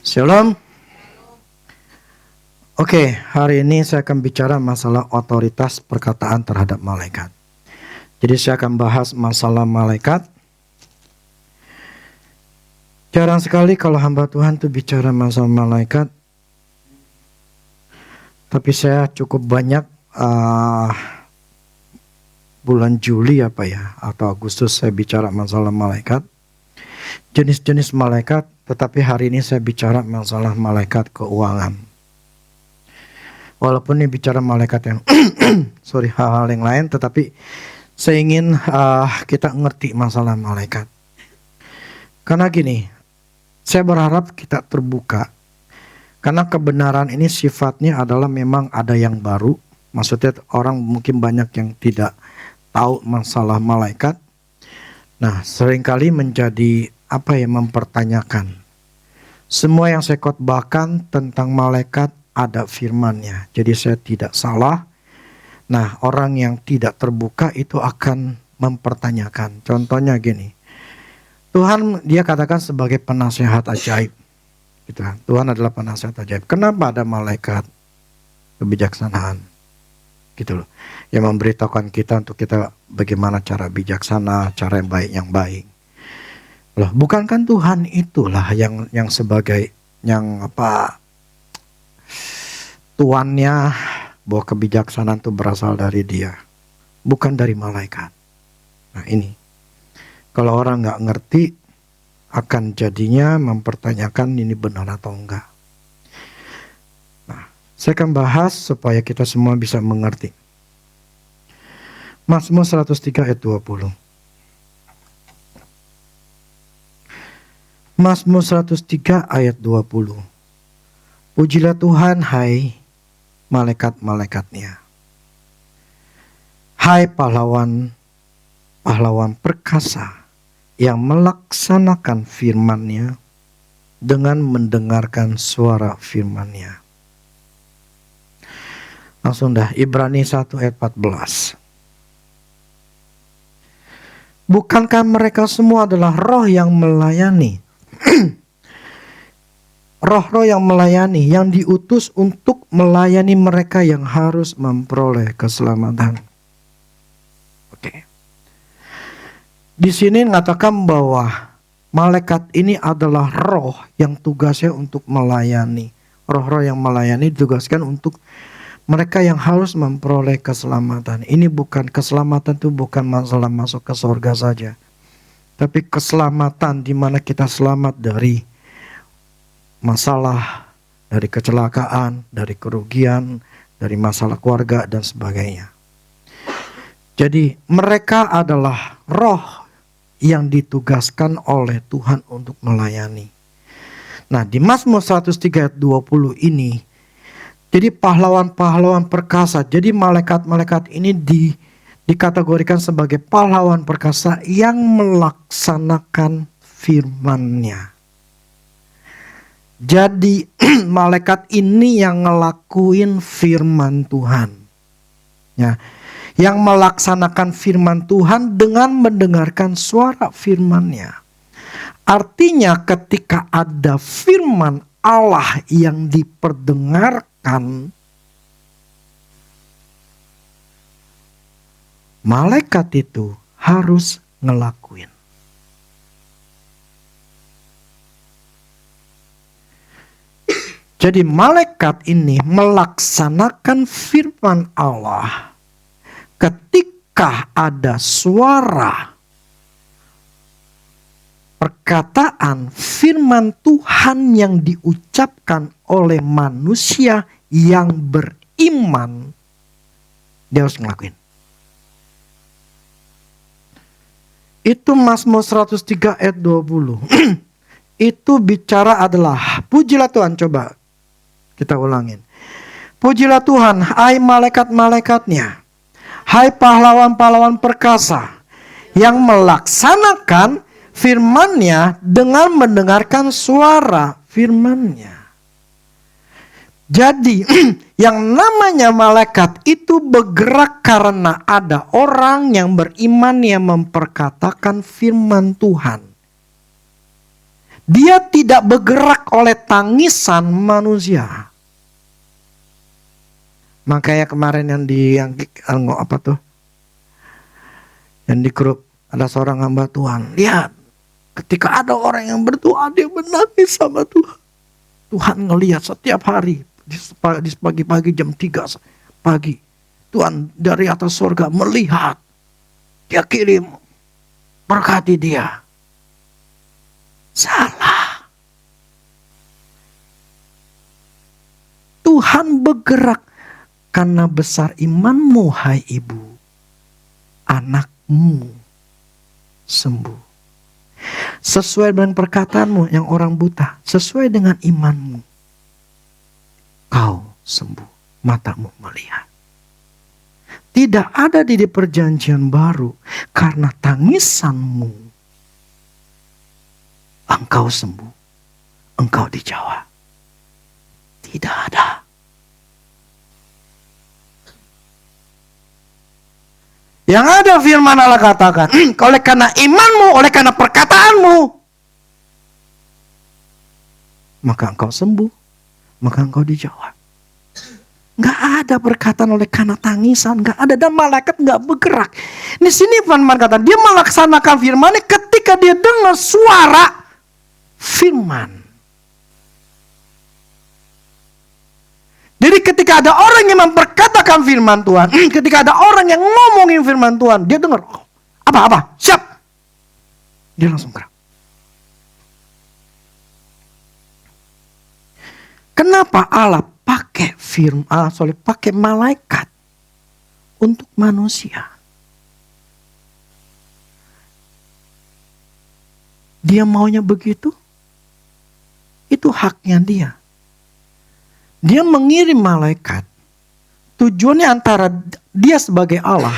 Shalom. Oke, hari ini saya akan bicara masalah otoritas perkataan terhadap malaikat. Jadi saya akan bahas masalah malaikat. Jarang sekali kalau hamba Tuhan itu bicara masalah malaikat. Tapi saya cukup banyak bulan Juli atau Agustus saya bicara masalah malaikat. Jenis-jenis malaikat, tetapi hari ini saya bicara masalah malaikat keuangan. Walaupun ini bicara malaikat yang hal-hal yang lain, tetapi saya ingin kita ngerti masalah malaikat. Karena gini, saya berharap kita terbuka. Karena kebenaran ini sifatnya adalah memang ada yang baru. Maksudnya orang mungkin banyak yang tidak tahu masalah malaikat. Nah, seringkali menjadi mempertanyakan. Semua yang saya khotbahkan tentang malaikat ada firman-Nya. Jadi saya tidak salah. Nah, orang yang tidak terbuka itu akan mempertanyakan. Contohnya gini. Tuhan dia katakan sebagai penasehat ajaib. Gitu kan. Tuhan adalah penasehat ajaib. Kenapa ada malaikat kebijaksanaan? Gitu loh. Yang memberitahukan kita untuk kita bagaimana cara bijaksana, cara yang baik. Loh, bukankah Tuhan itulah yang sebagai tuannya, bahwa kebijaksanaan itu berasal dari Dia, bukan dari malaikat. Nah ini, kalau orang nggak ngerti, akan jadinya mempertanyakan ini benar atau enggak. Nah, saya akan bahas supaya kita semua bisa mengerti. Mazmur 103 ayat 20. Mazmur 103 ayat 20. Pujilah Tuhan, hai malaikat-malaikatnya. Hai pahlawan perkasa yang melaksanakan firman-Nya dengan mendengarkan suara firman-Nya. Langsung dah, Ibrani 1 ayat 14. Bukankah mereka semua adalah roh yang melayani? Roh-roh yang melayani, yang diutus untuk melayani mereka yang harus memperoleh keselamatan. Oke. Di sini mengatakan bahwa malaikat ini adalah roh yang tugasnya untuk melayani. Roh-roh yang melayani ditugaskan untuk mereka yang harus memperoleh keselamatan. Ini bukan keselamatan, itu bukan masalah masuk ke surga saja. Tapi keselamatan di mana kita selamat dari masalah, dari kecelakaan, dari kerugian, dari masalah keluarga dan sebagainya. Jadi mereka adalah roh yang ditugaskan oleh Tuhan untuk melayani. Nah, di Mazmur 103 ayat 20 ini, jadi pahlawan-pahlawan perkasa. Jadi malaikat-malaikat ini dikategorikan sebagai pahlawan perkasa yang melaksanakan firman-Nya. Jadi malaikat ini yang ngelakuin firman Tuhan. Ya, yang melaksanakan firman Tuhan dengan mendengarkan suara firman-Nya. Artinya ketika ada firman Allah yang diperdengarkan, malaikat itu harus ngelakuin. Jadi malaikat ini melaksanakan firman Allah ketika ada suara perkataan firman Tuhan yang diucapkan oleh manusia yang beriman, dia harus ngelakuin. Itu Mazmur 103 ayat 20. Itu bicara adalah, pujilah Tuhan, coba kita ulangin. Pujilah Tuhan, hai malaikat-malaikatnya, hai pahlawan-pahlawan perkasa yang melaksanakan firman-Nya dengan mendengarkan suara firman-Nya. Jadi yang namanya malaikat itu bergerak karena ada orang yang beriman yang memperkatakan firman Tuhan. Dia tidak bergerak oleh tangisan manusia. Makanya kemarin yang di grup ada seorang hamba Tuhan. Lihat, ketika ada orang yang berdoa, dia menangis sama Tuhan. Tuhan ngelihat setiap hari di pagi-pagi jam 3 pagi. Tuhan dari atas surga melihat. Dia kirim, berkati dia. Salah. Tuhan bergerak karena besar imanmu, hai ibu. Anakmu sembuh. Sesuai dengan perkataanmu yang orang buta. Sesuai dengan imanmu. Kau sembuh. Matamu melihat. Tidak ada di perjanjian baru. Karena tangisanmu. Engkau sembuh. Engkau dijawab. Tidak ada. Yang ada firman Allah katakan, oleh karena imanmu, oleh karena perkataanmu, maka engkau sembuh, maka engkau dijawab. Gak ada perkataan oleh karena tangisan, gak ada, dan malaikat gak bergerak. Di sini firman kata, dia melaksanakan firmannya ketika dia dengar suara firman. Jadi ketika ada orang yang memperkatakan firman Tuhan, ketika ada orang yang ngomongin firman Tuhan, dia dengar, oh, apa, siap. Dia langsung gerak. Kenapa Allah pakai pakai malaikat untuk manusia? Dia maunya begitu? Itu haknya dia. Dia mengirim malaikat. Tujuannya antara dia sebagai Allah,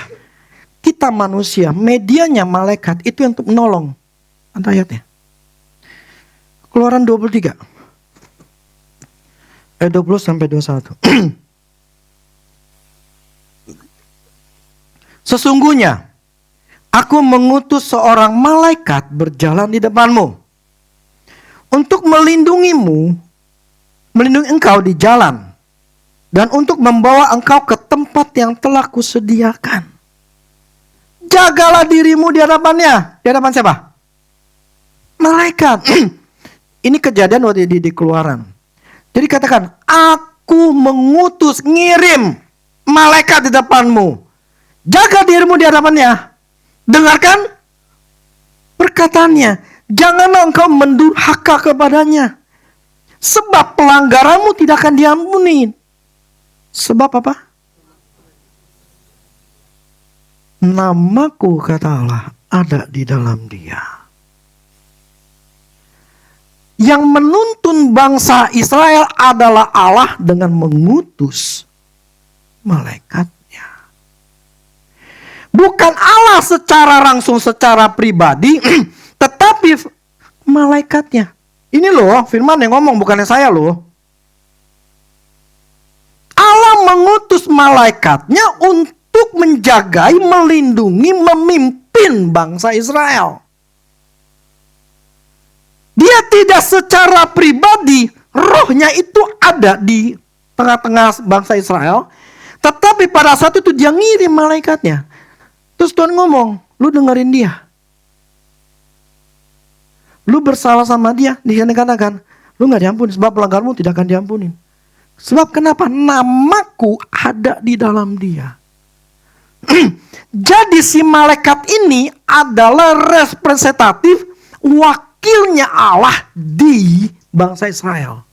kita manusia, medianya malaikat itu untuk menolong. Ada ayatnya. Keluaran 23. Ayat 20 sampai 21. Sesungguhnya aku mengutus seorang malaikat berjalan di depanmu untuk melindungi engkau di jalan, dan untuk membawa engkau ke tempat yang telah kusediakan. Jagalah dirimu di hadapannya. Di hadapan siapa? Malaikat. Ini kejadian waktu di Keluaran. Jadi katakan, aku mengutus, ngirim malaikat di depanmu. Jaga dirimu di hadapannya. Dengarkan perkataannya. Janganlah engkau mendurhaka kepadanya. Sebab pelanggaranmu tidak akan diampuni. Sebab apa? Namaku, kata Allah, ada di dalam dia. Yang menuntun bangsa Israel adalah Allah dengan mengutus malaikatnya. Bukan Allah secara langsung, secara pribadi, tetapi malaikatnya. Ini loh, firman yang ngomong, bukannya saya loh. Allah mengutus malaikatnya untuk menjagai, melindungi, memimpin bangsa Israel. Dia tidak secara pribadi, rohnya itu ada di tengah-tengah bangsa Israel. Tetapi pada saat itu dia ngirim malaikatnya. Terus Tuhan ngomong, lu dengerin dia. Lu bersalah sama dia, dia katakan, lu gak diampuni, sebab pelanggarmu tidak akan diampuni. Sebab kenapa? Namaku ada di dalam dia. Jadi si malaikat ini adalah representatif wakilnya Allah di bangsa Israel.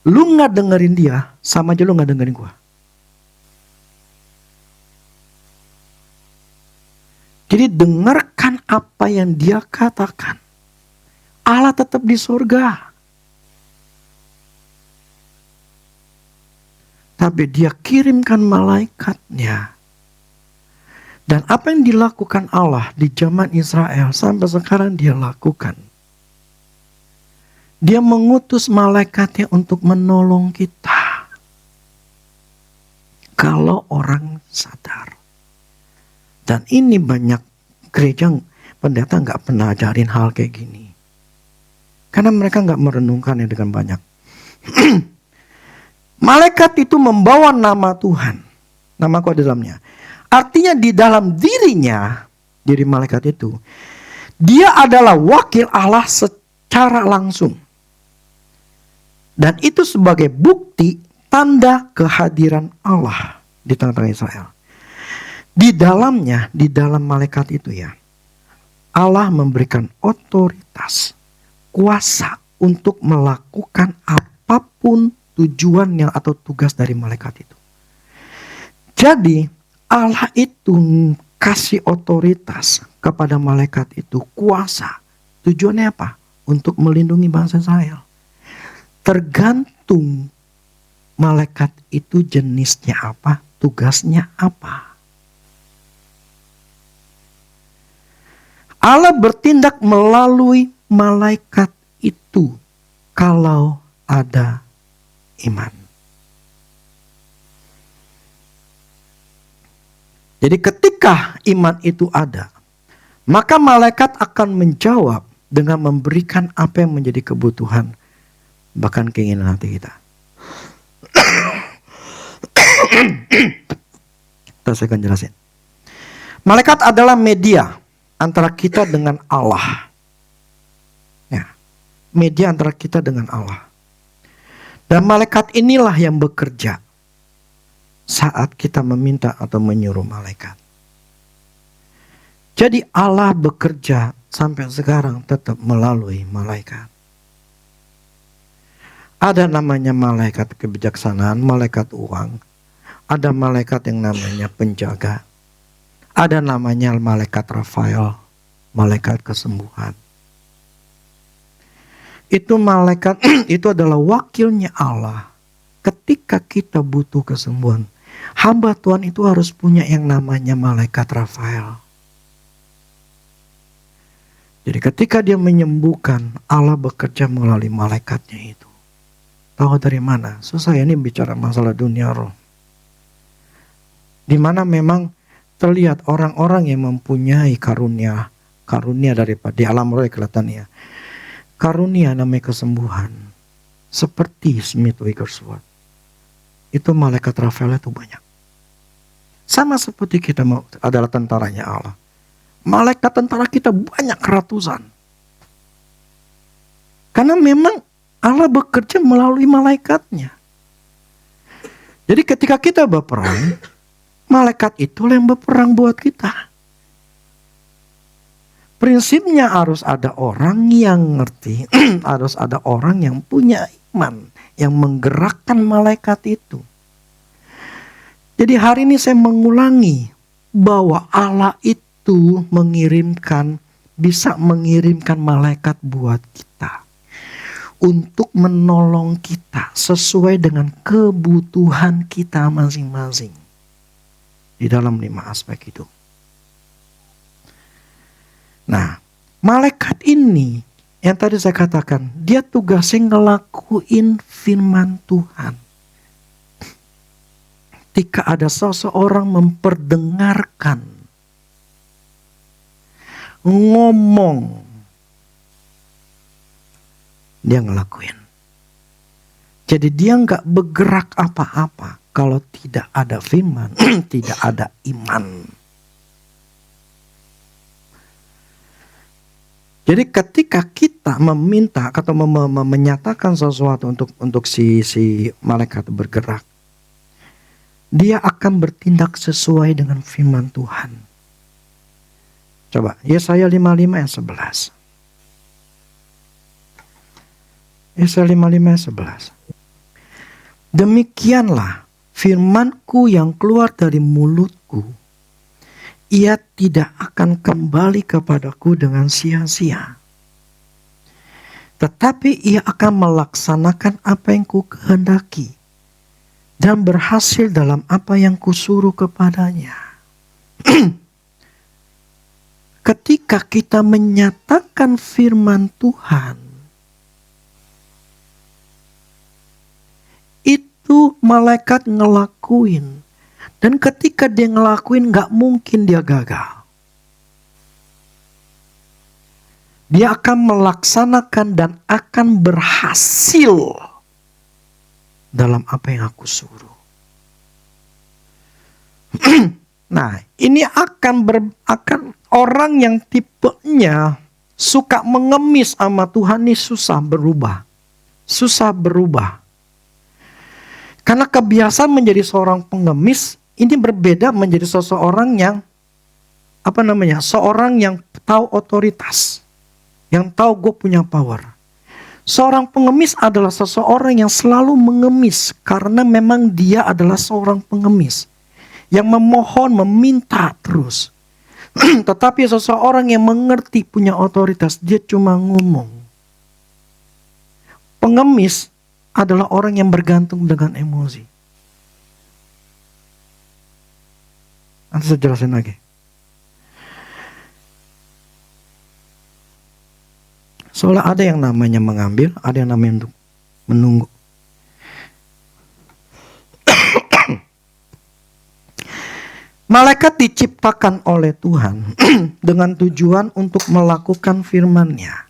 Lu gak dengerin dia, sama aja lu gak dengerin gua. Jadi dengarkan apa yang dia katakan. Allah tetap di surga. Tapi dia kirimkan malaikatnya. Dan apa yang dilakukan Allah di zaman Israel sampai sekarang dia lakukan. Dia mengutus malaikatnya untuk menolong kita. Kalau orang sadar. Dan ini banyak gereja pendeta gak pernah ajarin hal kayak gini. Karena mereka nggak merenungkannya dengan banyak. Malaikat itu membawa nama Tuhan. Namaku ada dalamnya. Artinya di dalam dirinya, diri malaikat itu, dia adalah wakil Allah secara langsung. Dan itu sebagai bukti tanda kehadiran Allah di tengah-tengah Israel. Di dalamnya, di dalam malaikat itu ya, Allah memberikan otoritas, kuasa untuk melakukan apapun tujuannya atau tugas dari malaikat itu. Jadi Allah itu kasih otoritas kepada malaikat itu, kuasa. Tujuannya apa? Untuk melindungi bangsa Israel. Tergantung malaikat itu jenisnya apa, tugasnya apa. Allah bertindak melalui malaikat itu kalau ada iman. Jadi ketika iman itu ada, maka malaikat akan menjawab dengan memberikan apa yang menjadi kebutuhan, bahkan keinginan hati kita. Saya akan jelasin. Malaikat adalah media antara kita dengan Allah. Ya, media antara kita dengan Allah. Dan malaikat inilah yang bekerja saat kita meminta atau menyuruh malaikat. Jadi Allah bekerja sampai sekarang tetap melalui malaikat. Ada namanya malaikat kebijaksanaan, malaikat uang. Ada malaikat yang namanya penjaga. Ada namanya malaikat Rafael, malaikat kesembuhan. Itu malaikat, itu adalah wakilnya Allah. Ketika kita butuh kesembuhan, hamba Tuhan itu harus punya yang namanya malaikat Rafael. Jadi ketika dia menyembuhkan, Allah bekerja melalui malaikatnya itu. Tahu dari mana? Saya ini bicara masalah dunia roh. Di mana memang terlihat orang-orang yang mempunyai karunia daripada di alam roh kelihatannya. Karunia namanya kesembuhan. Seperti Smith Wigglesworth. Itu malaikat Rafael itu banyak. Sama seperti kita adalah tentaranya Allah. Malaikat tentara kita banyak ratusan. Karena memang Allah bekerja melalui malaikatnya. Jadi ketika kita berperang, malaikat itulah yang berperang buat kita. Prinsipnya harus ada orang yang ngerti, harus ada orang yang punya iman, yang menggerakkan malaikat itu. Jadi hari ini saya mengulangi bahwa Allah itu bisa mengirimkan malaikat buat kita. Untuk menolong kita sesuai dengan kebutuhan kita masing-masing. Di dalam 5 aspek itu. Nah, malaikat ini yang tadi saya katakan, dia tugasnya ngelakuin firman Tuhan. Ketika ada seseorang memperdengarkan, ngomong, dia ngelakuin. Jadi dia nggak bergerak apa-apa kalau tidak ada firman, tidak ada iman. Jadi ketika kita meminta atau menyatakan sesuatu untuk si malaikat bergerak, dia akan bertindak sesuai dengan firman Tuhan. Coba Yesaya 55 ayat 11. Yesaya 55 ayat 11. Demikianlah firmanku yang keluar dari mulutku. Ia tidak akan kembali kepadaku dengan sia-sia. Tetapi ia akan melaksanakan apa yang ku kehendaki. Dan berhasil dalam apa yang kusuruh kepadanya. Ketika kita menyatakan firman Tuhan, itu malaikat ngelakuin. Dan ketika dia ngelakuin gak mungkin dia gagal. Dia akan melaksanakan dan akan berhasil dalam apa yang aku suruh. Nah, ini akan orang yang tipenya suka mengemis sama Tuhan ini susah berubah. Susah berubah. Karena kebiasaan menjadi seorang pengemis ini berbeda menjadi seseorang yang seorang yang tahu otoritas. Yang tahu gue punya power. Seorang pengemis adalah seseorang yang selalu mengemis karena memang dia adalah seorang pengemis. Yang memohon, meminta terus. Tetapi seseorang yang mengerti punya otoritas, dia cuma ngomong. Pengemis adalah orang yang bergantung dengan emosi. Nanti saya jelasin lagi. Soalnya ada yang namanya mengambil, ada yang namanya untuk menunggu. Malaikat diciptakan oleh Tuhan dengan tujuan untuk melakukan firman-Nya.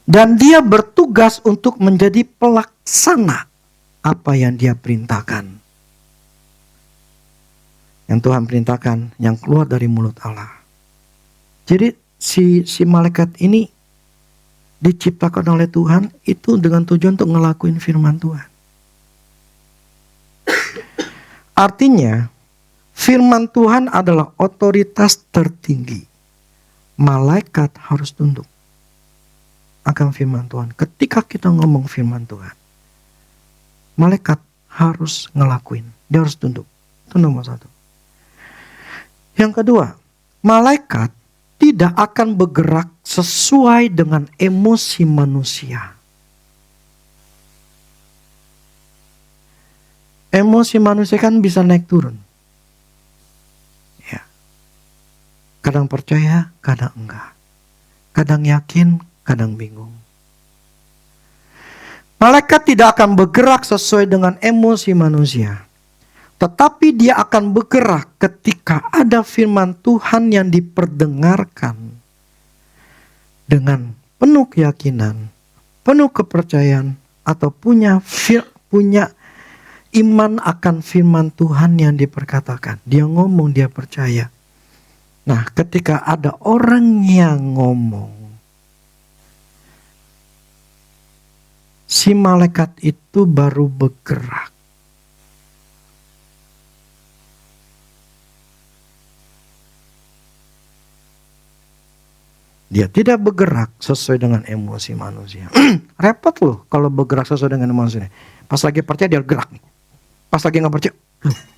Dan dia bertugas untuk menjadi pelaksana apa yang dia perintahkan. Yang Tuhan perintahkan, yang keluar dari mulut Allah. Jadi si malaikat ini diciptakan oleh Tuhan itu dengan tujuan untuk ngelakuin firman Tuhan. Artinya, firman Tuhan adalah otoritas tertinggi. Malaikat harus tunduk akan firman Tuhan. Ketika kita ngomong firman Tuhan, malaikat harus ngelakuin. Dia harus tunduk. Itu nomor satu. Yang kedua, malaikat tidak akan bergerak sesuai dengan emosi manusia. Emosi manusia kan bisa naik turun. Ya. Kadang percaya, kadang enggak. Kadang yakin, kadang bingung. Malaikat tidak akan bergerak sesuai dengan emosi manusia. Tetapi dia akan bergerak ketika ada firman Tuhan yang diperdengarkan dengan penuh keyakinan, penuh kepercayaan, atau punya iman akan firman Tuhan yang diperkatakan. Dia ngomong, dia percaya. Nah, ketika ada orang yang ngomong, si malaikat itu baru bergerak. Dia tidak bergerak sesuai dengan emosi manusia. Repot loh kalau bergerak sesuai dengan emosi. Pas lagi percaya dia gerak. Pas lagi gak percaya,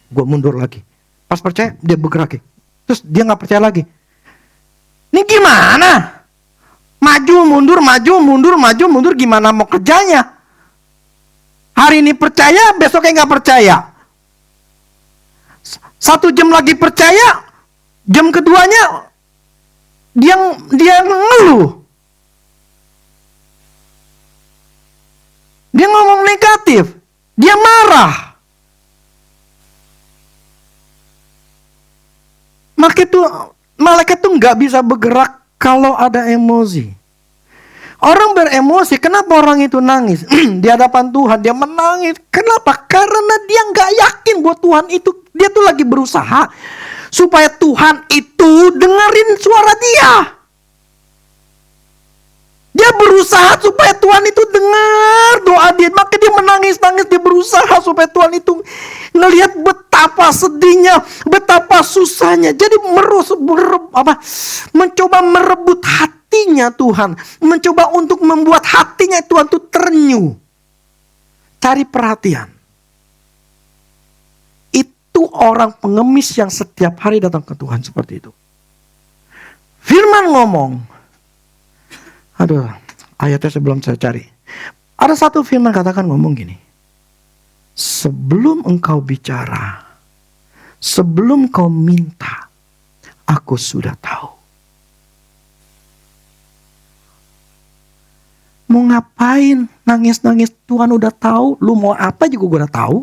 gue mundur lagi. Pas percaya dia bergerak. Terus dia gak percaya lagi. Ini gimana? Maju mundur, maju mundur, maju mundur, gimana mau kerjanya? Hari ini percaya, besoknya gak percaya. 1 jam lagi percaya, jam keduanya dia ngeluh. Dia ngomong negatif. Dia marah. Malaikat tuh nggak bisa bergerak kalau ada emosi. Orang beremosi, kenapa orang itu nangis? Di hadapan Tuhan dia menangis. Kenapa? Karena dia nggak yakin bahwa Tuhan itu, dia tuh lagi berusaha supaya Tuhan itu dengerin suara dia. Dia berusaha supaya Tuhan itu dengar doa dia. Maka dia menangis-nangis, dia berusaha supaya Tuhan itu ngelihat betapa sedihnya, betapa susahnya. Jadi mencoba merebut hatinya Tuhan. Mencoba untuk membuat hatinya Tuhan itu terenyuh. Cari perhatian. Itu orang pengemis yang setiap hari datang ke Tuhan seperti itu. Firman ngomong. Aduh, ayatnya sebelum saya cari. Ada satu firman katakan ngomong gini. Sebelum engkau bicara, sebelum kau minta, aku sudah tahu. Mau ngapain nangis-nangis, Tuhan udah tahu. Lu mau apa juga gue udah tahu.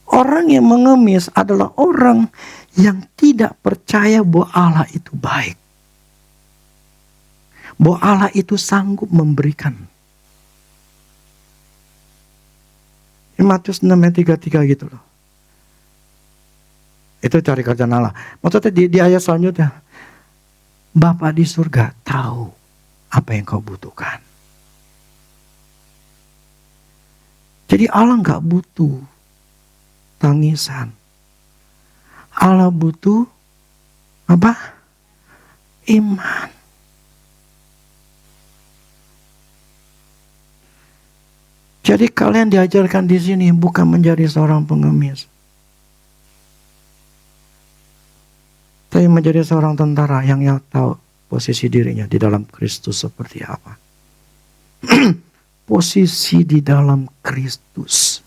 Orang yang mengemis adalah orang yang tidak percaya bahwa Allah itu baik. Bahwa Allah itu sanggup memberikan. Matius 6 ayat 33 gitu loh. Itu cari kerjaan Allah. Maksudnya di ayat selanjutnya, Bapa di surga tahu apa yang kau butuhkan. Jadi Allah gak butuh tangisan. Allah butuh apa? Iman. Jadi kalian diajarkan di sini bukan menjadi seorang pengemis, tapi menjadi seorang tentara yang tahu posisi dirinya di dalam Kristus seperti apa. Posisi di dalam Kristus.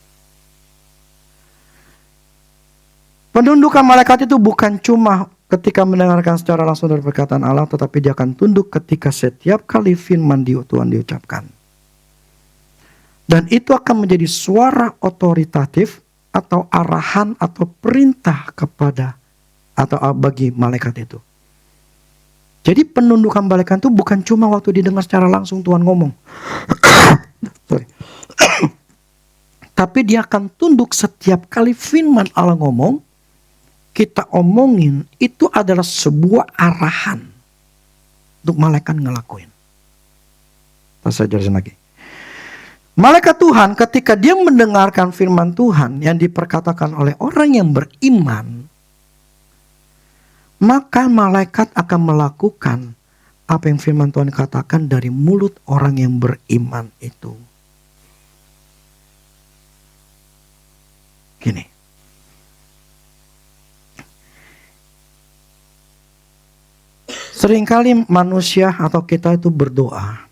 Penundukan malaikat itu bukan cuma ketika mendengarkan secara langsung dari perkataan Allah, tetapi dia akan tunduk ketika setiap kali firman Tuhan diucapkan. Dan itu akan menjadi suara otoritatif atau arahan atau perintah kepada atau bagi malaikat itu. Jadi penundukan malaikat itu bukan cuma waktu didengar secara langsung Tuhan ngomong. Sorry. Tapi dia akan tunduk setiap kali firman Allah ngomong, kita omongin, itu adalah sebuah arahan untuk malaikat ngelakuin. Saya jelasin lagi. Malaikat Tuhan ketika dia mendengarkan firman Tuhan yang diperkatakan oleh orang yang beriman, maka malaikat akan melakukan apa yang firman Tuhan katakan dari mulut orang yang beriman itu. Gini. Seringkali manusia atau kita itu berdoa.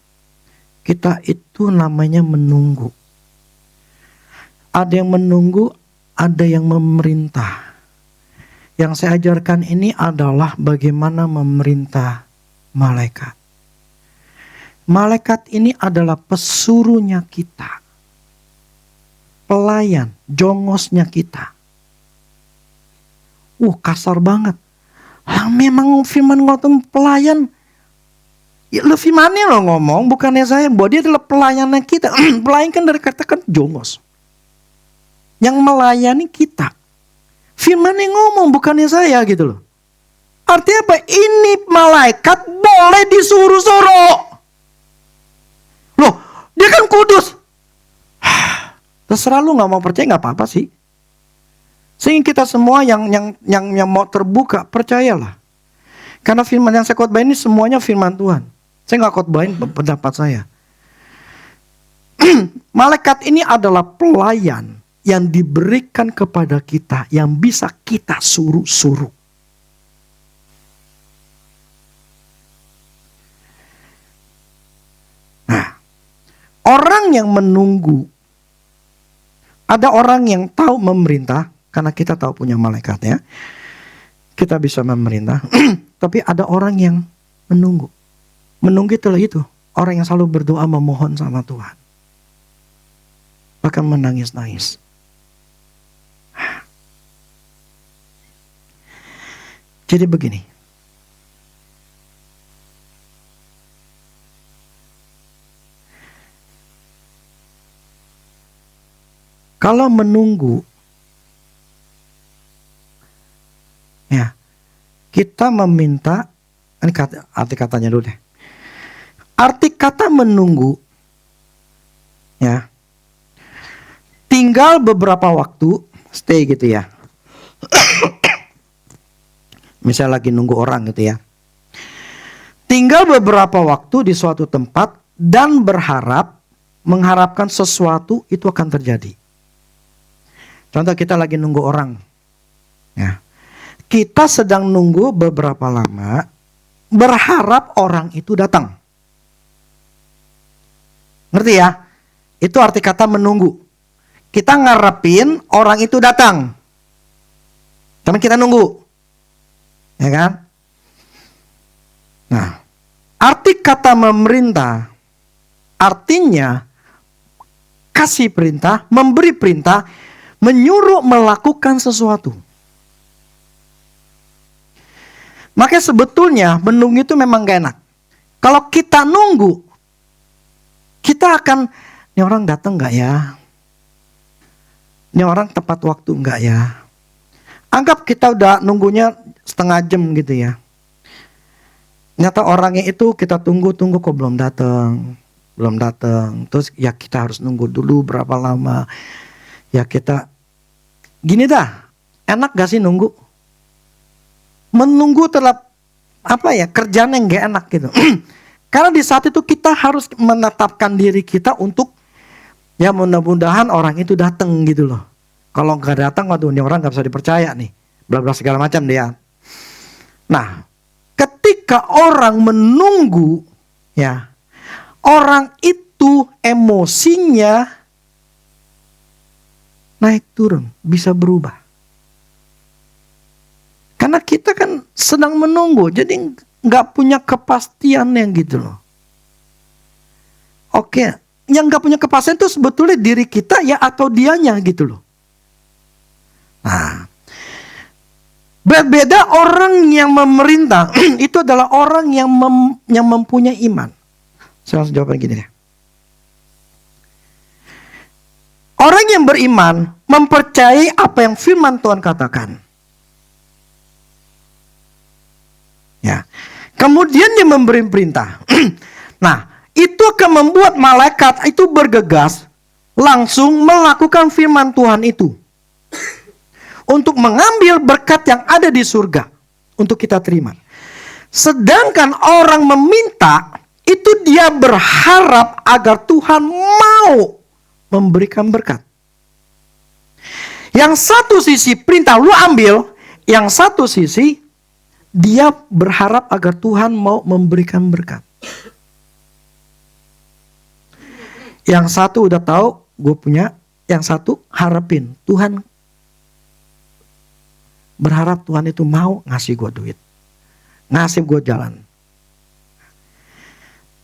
Kita itu namanya menunggu. Ada yang menunggu, ada yang memerintah. Yang saya ajarkan ini adalah bagaimana memerintah malaikat. Malaikat ini adalah pesuruhnya kita. Pelayan, jongosnya kita. Kasar banget. Memang firman ngomong pelayan. Ya, firmannya lo ngomong, bukannya saya. Bahwa dia adalah pelayannya kita. Pelayan kan dari katakan jongos. Yang melayani kita. Firmannya ngomong, bukannya saya gitu loh. Artinya apa? Ini malaikat boleh disuruh-suruh. Loh, dia kan kudus. Terserah lu gak mau percaya gak apa-apa sih. Sehingga kita semua yang mau terbuka, percayalah. Karena firman yang saya khotbah ini semuanya firman Tuhan. Saya gak khotbahin pendapat saya. Malaikat ini adalah pelayan yang diberikan kepada kita, yang bisa kita suruh-suruh. Nah, orang yang menunggu, ada orang yang tahu memerintah, karena kita tahu punya malaikatnya, kita bisa memerintah. Tapi ada orang yang menunggu. Menunggu itulah itu, orang yang selalu berdoa memohon sama Tuhan. Bahkan menangis-nangis. Jadi begini. Kalau menunggu, ya, kita meminta, ini arti katanya dulu deh. Arti kata menunggu, ya, tinggal beberapa waktu, stay gitu ya. Misalnya lagi nunggu orang gitu ya. Tinggal beberapa waktu di suatu tempat dan mengharapkan sesuatu itu akan terjadi. Contoh kita lagi nunggu orang. Ya. Kita sedang nunggu beberapa lama, berharap orang itu datang. Ngerti ya? Itu arti kata menunggu. Kita ngarepin orang itu datang. Tapi kita nunggu. Ya kan? Nah, arti kata memerintah artinya kasih perintah, memberi perintah, menyuruh melakukan sesuatu. Makanya sebetulnya menunggu itu memang gak enak. Kalau kita nunggu, kita akan, ini orang datang gak ya? Ini orang tepat waktu gak ya? Anggap kita udah nunggunya setengah jam gitu ya. Nyata orangnya itu kita tunggu-tunggu kok belum datang. Terus ya kita harus nunggu dulu berapa lama. Ya kita, gini dah, enak gak sih nunggu? Menunggu terlalu kerjaan yang gak enak gitu. Karena di saat itu kita harus menetapkan diri kita untuk ya mudah-mudahan orang itu datang gitu loh. Kalau gak datang, waduh ini orang gak bisa dipercaya nih, bla bla segala macam dia. Nah, ketika orang menunggu, ya orang itu emosinya naik turun, bisa berubah. Karena kita kan sedang menunggu, jadi gak punya kepastian yang gitu loh. Oke, yang gak punya kepastian itu sebetulnya diri kita ya atau dianya gitu loh. Nah, berbeda orang yang memerintah itu adalah orang yang mempunyai iman. Saya langsung jawab gini deh. Orang yang beriman mempercayai apa yang firman Tuhan katakan. Ya. Kemudian dia memberi perintah. Nah, itu akan membuat malaikat itu bergegas langsung melakukan firman Tuhan itu. Untuk mengambil berkat yang ada di surga untuk kita terima. Sedangkan orang meminta itu dia berharap agar Tuhan mau memberikan berkat. Yang satu sisi perintah lu ambil, yang satu sisi dia berharap agar Tuhan mau memberikan berkat. Yang satu udah tahu gue punya, yang satu harapin Tuhan, berharap Tuhan itu mau ngasih gue duit, ngasih gue jalan.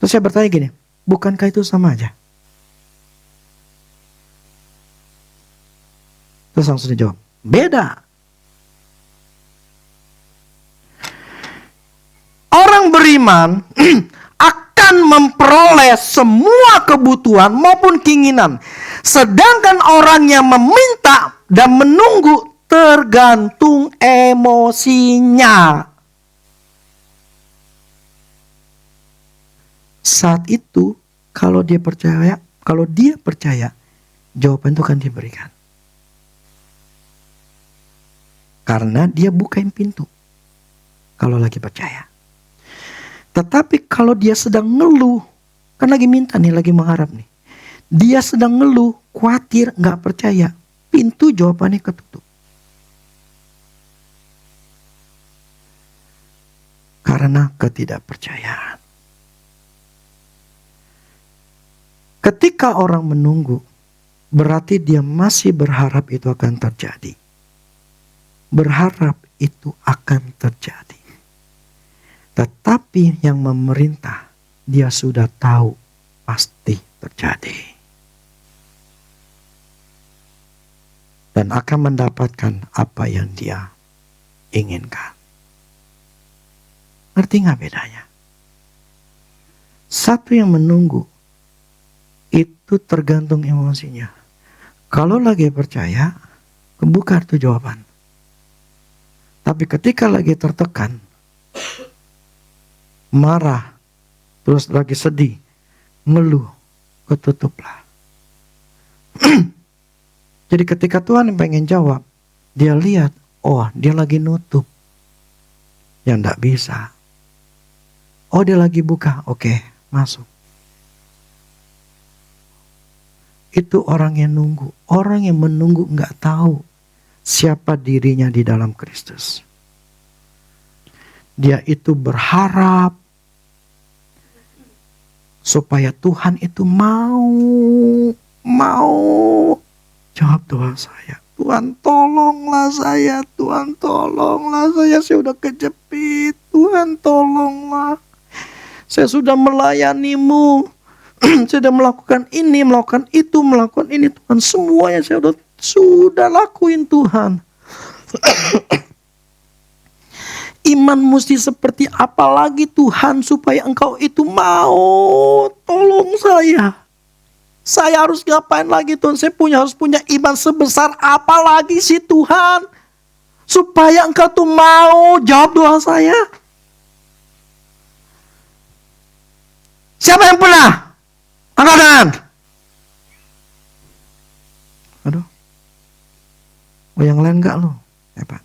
Terus saya bertanya gini, bukankah itu sama aja? Terus langsung dijawab, beda. Orang beriman akan memperoleh semua kebutuhan maupun keinginan. Sedangkan orang yang meminta dan menunggu tergantung emosinya. Saat itu kalau dia percaya, jawaban itu akan diberikan. Karena dia bukain pintu. Kalau lagi percaya. Tetapi kalau dia sedang ngeluh, kan lagi minta nih, lagi mengharap nih. Dia sedang ngeluh, khawatir, gak percaya. Pintu jawabannya ketutup. Karena ketidakpercayaan. Ketika orang menunggu, berarti dia masih berharap itu akan terjadi. Berharap itu akan terjadi. Tetapi yang memerintah, dia sudah tahu pasti terjadi. Dan akan mendapatkan apa yang dia inginkan. Ngerti gak bedanya? Satu yang menunggu, itu tergantung emosinya. Kalau lagi percaya, kebuka itu jawaban. Tapi ketika lagi tertekan, marah, terus lagi sedih, ngeluh, ketutuplah. Jadi ketika Tuhan yang pengen jawab, dia lihat, oh dia lagi nutup. Yang enggak bisa. Oh dia lagi buka, oke, masuk. Itu orang yang nunggu. Orang yang menunggu enggak tahu siapa dirinya di dalam Kristus. Dia itu berharap supaya Tuhan itu mau jawab doa saya. Tuhan tolonglah saya, Tuhan tolonglah saya udah kejepit, Tuhan tolonglah. Saya sudah melayanimu, saya sudah melakukan ini, melakukan itu, melakukan ini, Tuhan semuanya saya Sudah lakuin Tuhan. Iman mesti seperti apa lagi Tuhan supaya engkau itu mau tolong saya. Saya harus ngapain lagi Tuhan? Saya harus punya iman sebesar apa lagi sih Tuhan? Supaya engkau tuh mau jawab doa saya. Siapa yang pernah? Angkat tangan. Aduh. Oh yang lain enggak loh. Hebat.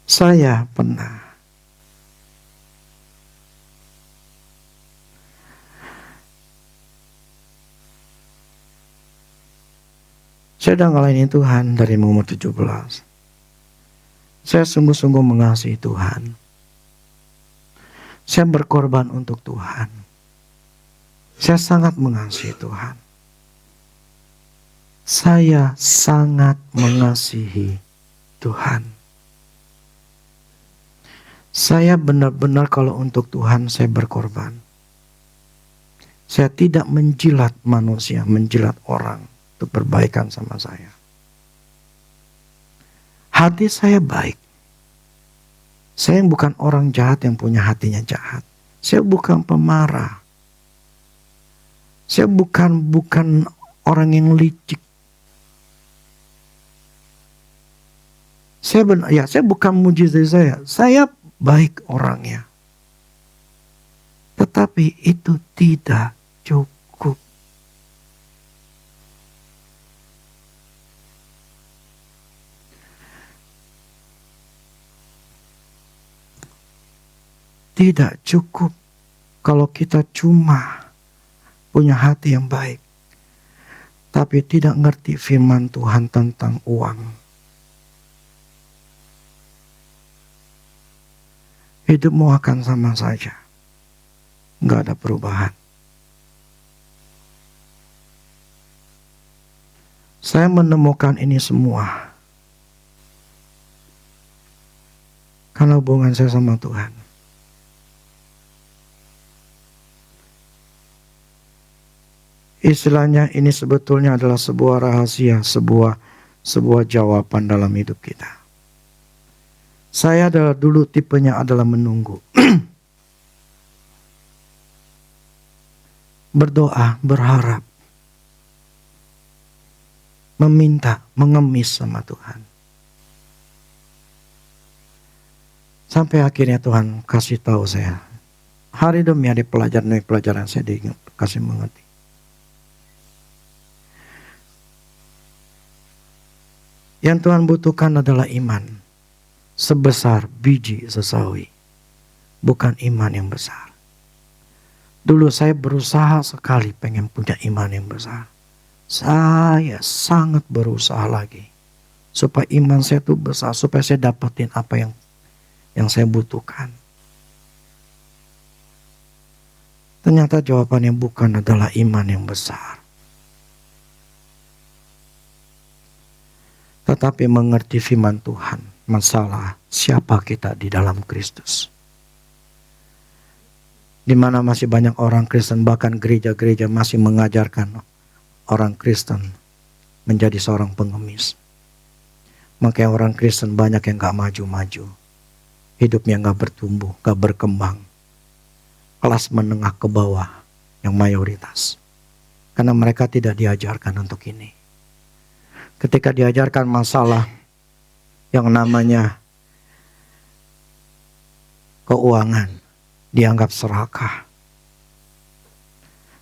Saya pernah. Saya udah ngelainin Tuhan dari umur 17. Saya sungguh-sungguh mengasihi Tuhan. Saya berkorban untuk Tuhan. Saya sangat mengasihi Tuhan. Saya sangat mengasihi Tuhan. Saya benar-benar kalau untuk Tuhan saya berkorban. Saya tidak menjilat manusia, menjilat orang untuk berbaikan sama saya. Hati saya baik. Saya bukan orang jahat yang punya hatinya jahat. Saya bukan pemarah. Saya bukan orang yang licik. Saya bukan muji saya. Saya baik orangnya. Tetapi itu tidak cukup. Tidak cukup kalau kita cuma punya hati yang baik. Tapi tidak ngerti firman Tuhan tentang uang. Hidupmu akan sama saja. Nggak ada perubahan. Saya menemukan ini semua karena hubungan saya sama Tuhan. Istilahnya ini sebetulnya adalah sebuah rahasia, sebuah jawaban dalam hidup kita. Saya dulu tipenya adalah menunggu. Berdoa, berharap. Meminta, mengemis sama Tuhan. Sampai akhirnya Tuhan kasih tahu saya. Hari demi hari pelajaran saya dikasih mengerti. Yang Tuhan butuhkan adalah iman. Sebesar biji sesawi. Bukan iman yang besar. Dulu saya berusaha sekali pengen punya iman yang besar. Saya sangat berusaha lagi. Supaya iman saya itu besar. Supaya saya dapatin apa yang saya butuhkan. Ternyata jawabannya bukan adalah iman yang besar. Tetapi mengerti firman Tuhan. Masalah siapa kita di dalam Kristus. Di mana masih banyak orang Kristen, bahkan gereja-gereja masih mengajarkan orang Kristen menjadi seorang pengemis. Makanya orang Kristen banyak yang gak maju-maju. Hidupnya gak bertumbuh, gak berkembang. Kelas menengah ke bawah yang mayoritas. Karena mereka tidak diajarkan untuk ini. Ketika diajarkan masalah yang namanya keuangan, dianggap serakah.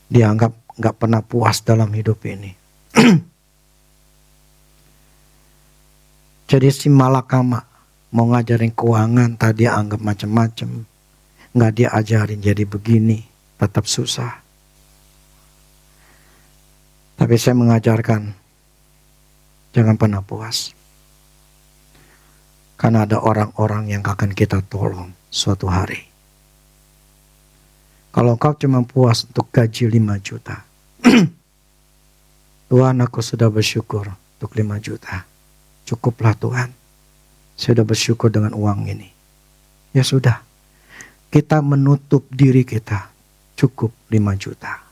Dianggap gak pernah puas dalam hidup ini. Jadi si malakama mau ngajarin keuangan, tadi anggap macam-macam. Gak dia ajarin jadi begini, tetap susah. Tapi saya mengajarkan, jangan pernah puas. Karena ada orang-orang yang akan kita tolong suatu hari. Kalau kau cuma puas untuk gaji 5 juta. Tuhan, aku sudah bersyukur untuk 5 juta. Cukuplah Tuhan. Saya sudah bersyukur dengan uang ini. Ya sudah. kita menutup diri kita, cukup 5 juta.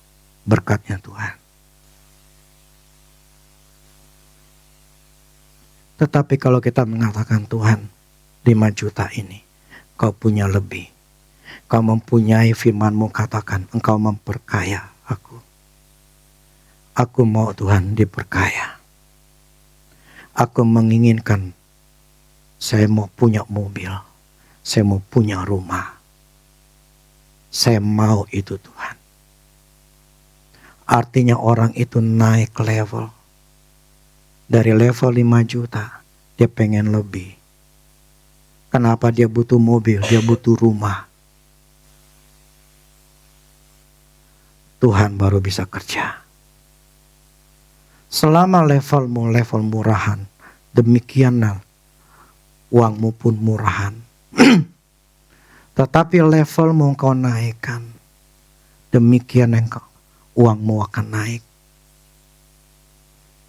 Berkatnya Tuhan. Tetapi kalau kita mengatakan, Tuhan, 5 juta ini kau punya lebih. Kau mempunyai firman-Mu, katakan Engkau memperkaya aku. Aku mau Tuhan diperkaya. Aku menginginkan, saya mau punya mobil. Saya mau punya rumah. Saya mau itu Tuhan. Artinya orang itu naik level. Dari level 5 juta, dia pengen lebih. Kenapa dia butuh mobil, dia butuh rumah. Tuhan baru bisa kerja. Selama levelmu level murahan, demikianlah uangmu pun murahan. Tetapi levelmu kau naikkan, demikian engkau uangmu akan naik.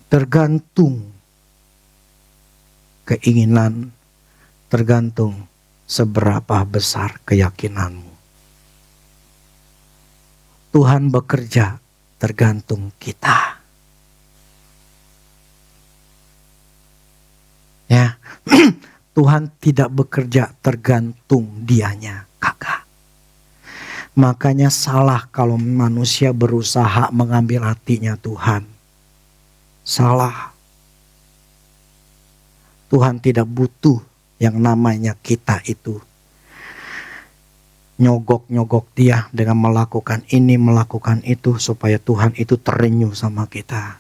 Tergantung keinginan, tergantung seberapa besar keyakinanmu. Tuhan bekerja tergantung kita. Ya, Tuhan tidak bekerja tergantung dianya, kakak. Makanya salah kalau manusia berusaha mengambil hatinya Tuhan. Salah. Tuhan tidak butuh yang namanya kita itu nyogok-nyogok dia dengan melakukan ini, melakukan itu, supaya Tuhan itu terenyuh sama kita.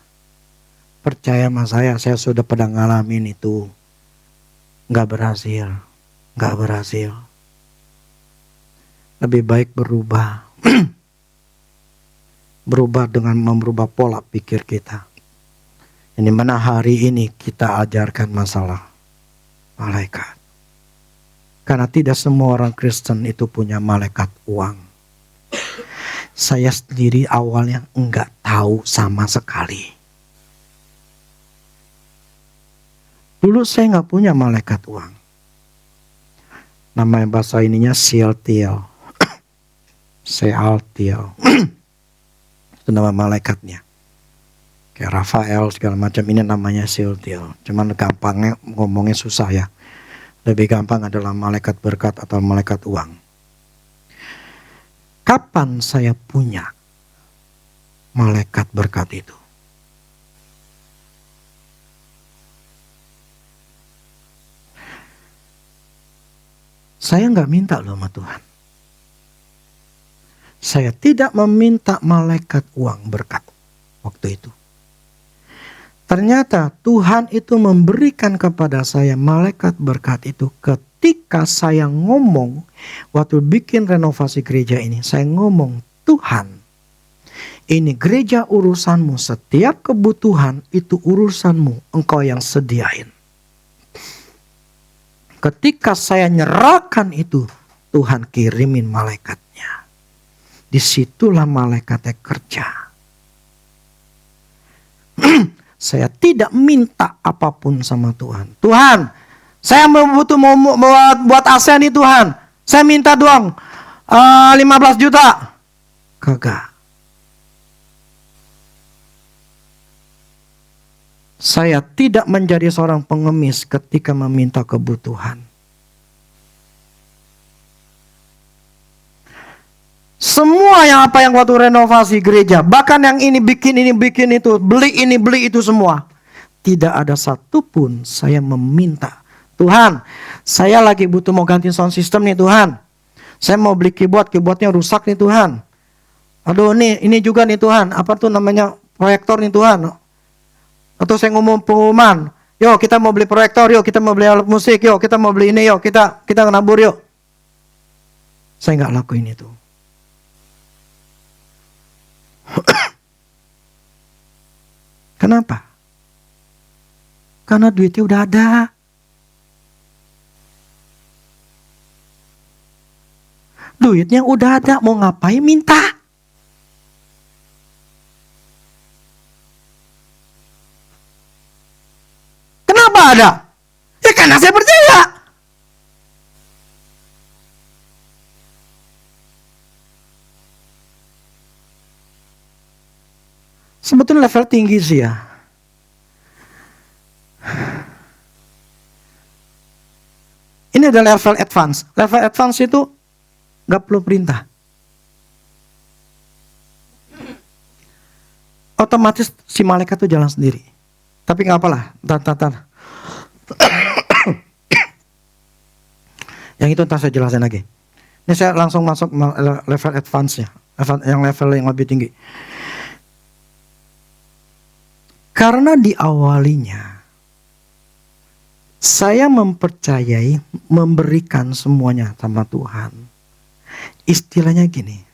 Percaya sama saya sudah pernah ngalamin itu. Gak berhasil. Lebih baik berubah. Berubah dengan merubah pola pikir kita. Ini mana hari ini kita ajarkan masalah malaikat. Karena tidak semua orang Kristen itu punya malaikat uang. Saya sendiri awalnya enggak tahu sama sekali. Dulu saya enggak punya malaikat uang. Nama bahasa ininya Sealtiel. Sealtiel. Itu nama malaikatnya. Kayak Rafael segala macam, ini namanya Sealtiel. Cuman gampangnya ngomongnya susah ya. Lebih gampang adalah malaikat berkat atau malaikat uang. Kapan saya punya malaikat berkat itu? Saya nggak minta loh sama Tuhan. Saya tidak meminta malaikat uang berkat waktu itu. Ternyata Tuhan itu memberikan kepada saya malaikat berkat itu ketika saya ngomong, waktu bikin renovasi gereja ini, saya ngomong, Tuhan, ini gereja urusanmu, setiap kebutuhan itu urusanmu, engkau yang sediain. Ketika saya nyerahkan itu, Tuhan kirimin malaikatnya. Disitulah malaikatnya kerja. Saya tidak minta apapun sama Tuhan. Tuhan, saya butuh mau buat AC nih Tuhan. Saya minta doang 15 juta. Kagak. Saya tidak menjadi seorang pengemis ketika meminta kebutuhan. Semua yang waktu renovasi gereja, bahkan yang ini bikin itu, beli ini beli itu semua. Tidak ada satupun saya meminta, Tuhan, saya lagi butuh mau ganti sound system nih Tuhan. Saya mau beli keyboardnya rusak nih Tuhan. Aduh ini juga nih Tuhan, apa tuh namanya proyektor nih Tuhan. Atau saya ngomong pengumuman, yuk kita mau beli proyektor, yuk kita mau beli alat musik, yuk kita mau beli ini, yuk kita nabur yuk. Saya nggak lakuin itu. Kenapa? Karena duitnya udah ada. Duitnya udah ada, mau ngapain minta? Kenapa ada? Ya karena saya percaya. Sebetulnya level tinggi sih ya. Ini adalah level advance. Level advance itu gak perlu perintah. Otomatis si malaikat itu jalan sendiri. Tapi gak apalah. Ntar. Yang itu ntar saya jelasin lagi. Ini saya langsung masuk level advance-nya. Level yang lebih tinggi. Karena diawalinya saya mempercayai, memberikan semuanya sama Tuhan. Istilahnya gini.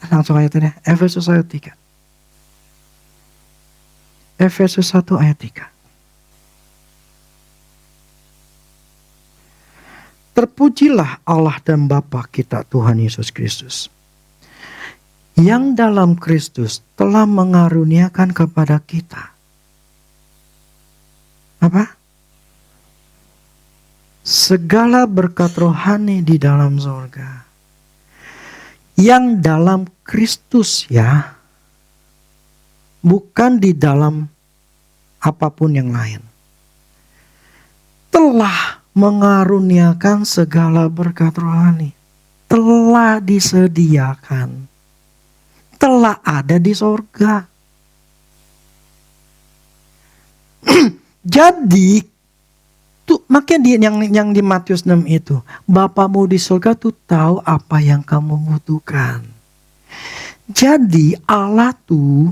Langsung ayatnya, Efesus ayat 3. Efesus 1 ayat 3. Terpujilah Allah dan Bapa kita Tuhan Yesus Kristus, yang dalam Kristus telah mengaruniakan kepada kita. Apa? Segala berkat rohani di dalam surga. Yang dalam Kristus ya. Bukan di dalam apapun yang lain. Telah mengaruniakan segala berkat rohani. Telah disediakan. Telah ada di surga. Jadi tuh, makanya yang di Matius 6 itu, Bapamu di surga tuh tahu apa yang kamu butuhkan. Jadi Allah tuh,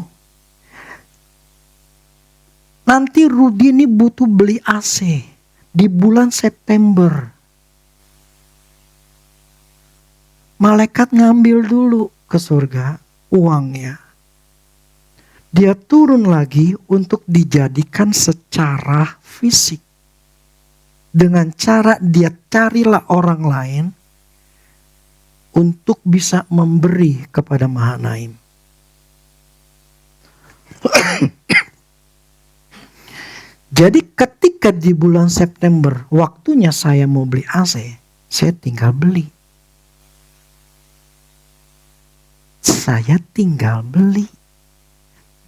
nanti Rudi ini butuh beli AC di bulan September. Malaikat ngambil dulu ke surga uangnya. Dia turun lagi untuk dijadikan secara fisik. Dengan cara dia carilah orang lain untuk bisa memberi kepada Mahanaim. Jadi ketika di bulan September waktunya saya mau beli AC, saya tinggal beli. Saya tinggal beli.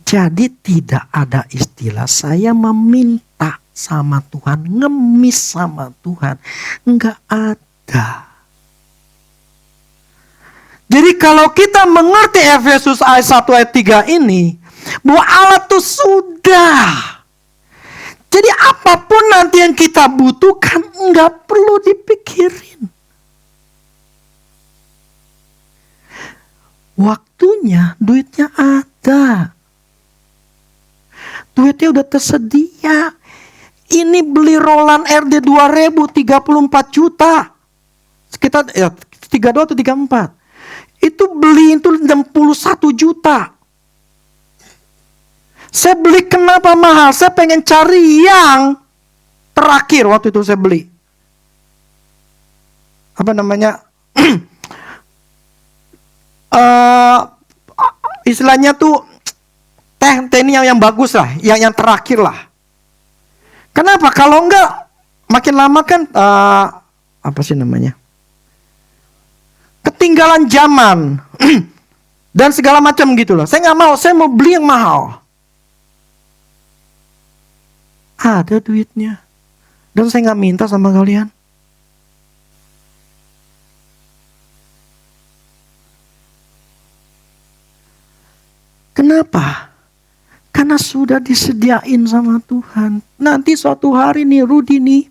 Jadi tidak ada istilah saya meminta sama Tuhan, ngemis sama Tuhan. Enggak ada. Jadi kalau kita mengerti Efesus ayat 1 ayat 3 ini, bahwa Allah itu sudah. Jadi apapun nanti yang kita butuhkan, enggak perlu dipikirin. Waktunya, duitnya ada. Duitnya udah tersedia. Ini beli Roland RD 2000 34 juta. Sekitar 32 atau 34. Itu beli itu 61 juta. Saya beli kenapa mahal? Saya pengen cari yang terakhir waktu itu saya beli. Apa namanya? Istilahnya tuh teh ini yang bagus lah, yang terakhir lah. Kenapa? Kalau enggak makin lama kan apa sih namanya? Ketinggalan zaman dan segala macam gitu loh. Saya nggak mau, saya mau beli yang mahal. Ada duitnya dan saya nggak minta sama kalian. Kenapa? Karena sudah disediain sama Tuhan. Nanti suatu hari nih Rudi nih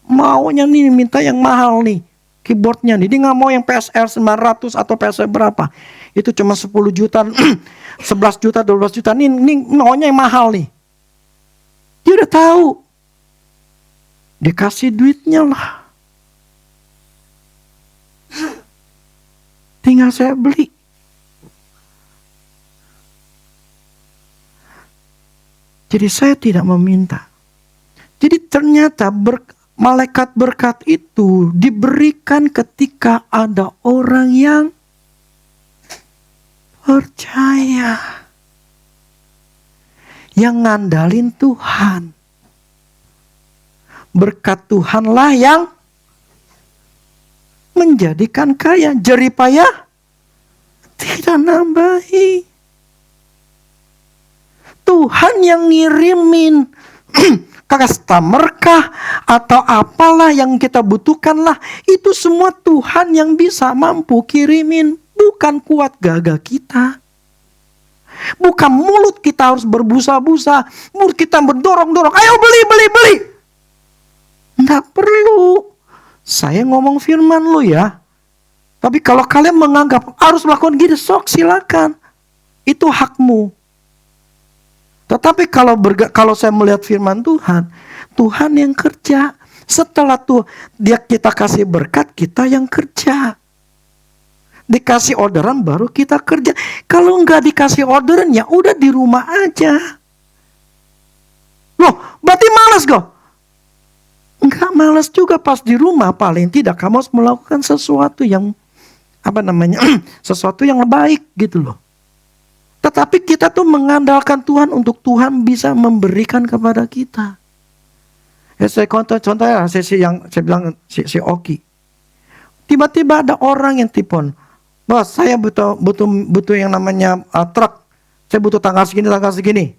maunya nih minta yang mahal nih. Keyboardnya nih. Dia gak mau yang PSR 900 atau PSR berapa. Itu cuma 10 juta, 11 juta, 12 juta. Nih maunya yang mahal nih. Dia udah tahu. Dikasih duitnya lah. Tinggal saya beli. Jadi saya tidak meminta. Jadi ternyata malaikat berkat itu diberikan ketika ada orang yang percaya. Yang ngandalin Tuhan. Berkat Tuhanlah yang menjadikan kaya. Jerih payah tidak nambahi. Tuhan yang ngirimin. Customer kah atau apalah yang kita butuhkan lah, itu semua Tuhan yang bisa mampu kirimin. Bukan kuat gagah kita, bukan mulut kita harus berbusa-busa, mulut kita berdorong-dorong, ayo beli. Nggak perlu. Saya ngomong firman lo ya, tapi kalau kalian menganggap harus melakukan gini, sok silakan, itu hakmu. Tetapi kalau saya melihat firman Tuhan, Tuhan yang kerja. Setelah dia kita kasih berkat, kita yang kerja. Dikasih orderan baru kita kerja. Kalau nggak dikasih orderan, ya udah di rumah aja. Loh, berarti malas kok? Nggak malas juga, pas di rumah paling tidak kamu harus melakukan sesuatu yang sesuatu yang baik gitu loh. Tetapi kita tuh mengandalkan Tuhan untuk Tuhan bisa memberikan kepada kita. Ya, saya contoh ya, sesi yang saya bilang si Oki. Tiba-tiba ada orang yang telepon, "Bos, saya butuh yang namanya truk. Saya butuh tanggal segini.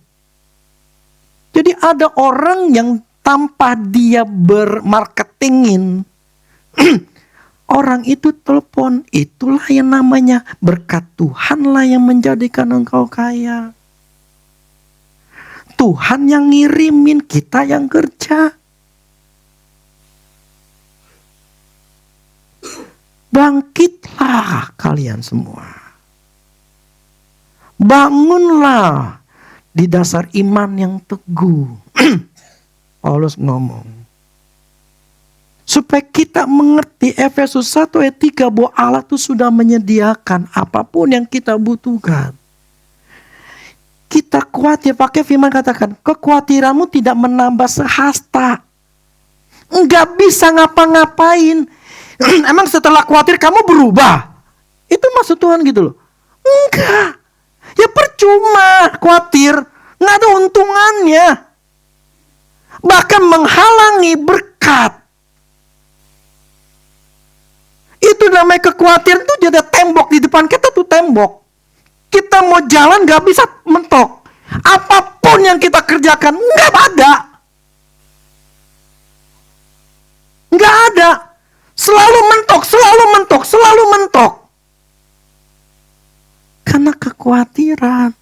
Jadi ada orang yang tanpa dia bermarketingin, orang itu telepon. Itulah yang namanya berkat Tuhan lah yang menjadikan engkau kaya. Tuhan yang ngirimin, kita yang kerja. Bangkitlah kalian semua. Bangunlah di dasar iman yang teguh. Paulus ngomong. Supaya kita mengerti Efesus 1 ayat 3 bahwa Allah itu sudah menyediakan apapun yang kita butuhkan. Kita khawatir, pakai firman katakan, kekhawatiranmu tidak menambah sehasta. Enggak bisa ngapa-ngapain. Emang setelah khawatir kamu berubah? Itu maksud Tuhan gitu loh. Enggak. Ya percuma khawatir. Nggak ada untungannya. Bahkan menghalangi berkat. Itu namanya kekhawatiran, itu jadi tembok di depan kita tuh tembok. Kita mau jalan gak bisa mentok. Apapun yang kita kerjakan gak ada. Gak ada. Selalu mentok. Karena kekhawatiran.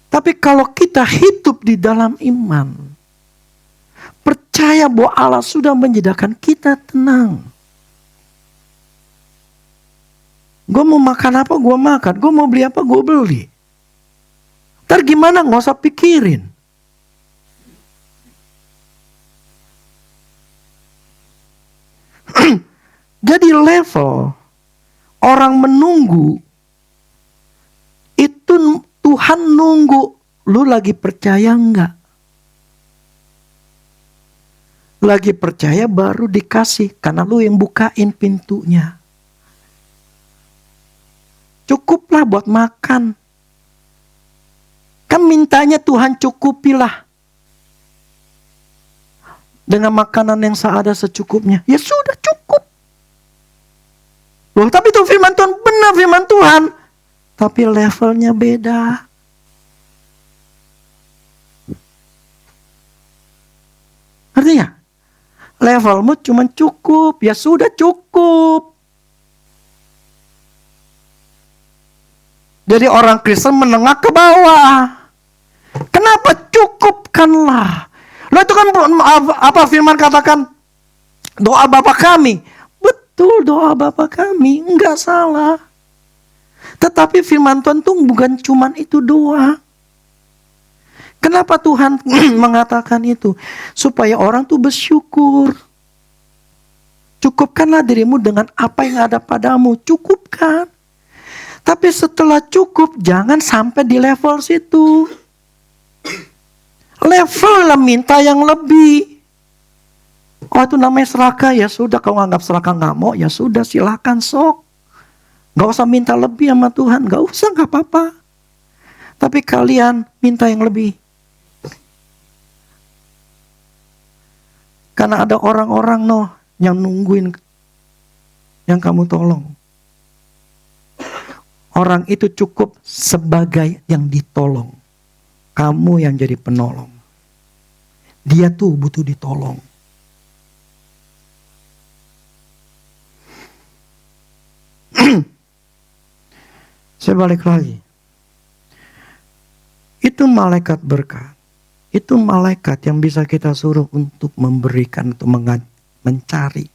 Tapi kalau kita hidup di dalam iman, percaya bahwa Allah sudah menyediakan, kita tenang. Gue mau makan apa, gue makan. Gue mau beli apa, gue beli. Ntar gimana, gak usah pikirin. Jadi level orang menunggu, itu Tuhan nunggu. Lu lagi percaya enggak? Lagi percaya baru dikasih, karena lu yang bukain pintunya. Cukuplah buat makan. Kan mintanya Tuhan cukupilah. Dengan makanan yang seada secukupnya. Ya sudah cukup. Loh, tapi itu firman Tuhan, benar firman Tuhan. Tapi levelnya beda. Artinya, levelmu cuma cukup. Ya sudah cukup. Jadi orang Kristen menengah ke bawah. Kenapa? Cukupkanlah. Lo itu kan apa firman katakan, doa Bapa kami. Betul, doa Bapa kami, enggak salah. Tetapi firman Tuhan tuh bukan cuman itu doa. Kenapa Tuhan mengatakan itu? Supaya orang tuh bersyukur. Cukupkanlah dirimu dengan apa yang ada padamu. Cukupkan. Tapi setelah cukup, jangan sampai di level situ. Level lah minta yang lebih. Oh itu namanya serakah, ya sudah. Kalau nganggap serakah nggak mau, ya sudah silakan sok. Gak usah minta lebih sama Tuhan. Gak usah, gak apa-apa. Tapi kalian minta yang lebih. Karena ada orang-orang yang nungguin yang kamu tolong. Orang itu cukup sebagai yang ditolong. Kamu yang jadi penolong. Dia tuh butuh ditolong. Saya balik lagi. Itu malaikat berkat. Itu malaikat yang bisa kita suruh untuk memberikan atau mencari.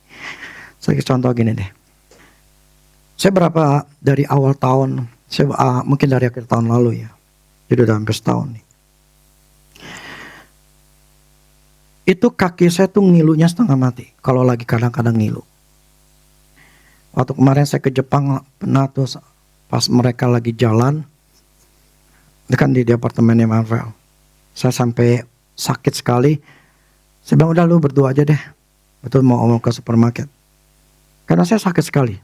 Saya contoh gini deh. Saya berapa dari awal tahun, mungkin dari akhir tahun lalu ya. Jadi udah hampir setahun nih. Itu kaki saya tuh ngilunya setengah mati. Kalau lagi kadang-kadang ngilu. Waktu kemarin saya ke Jepang pernah tuh pas mereka lagi jalan. Kan di apartemennya Marvel. Saya sampai sakit sekali. Saya bilang udah lu berdua aja deh. Betul mau ngomong ke supermarket. Karena saya sakit sekali.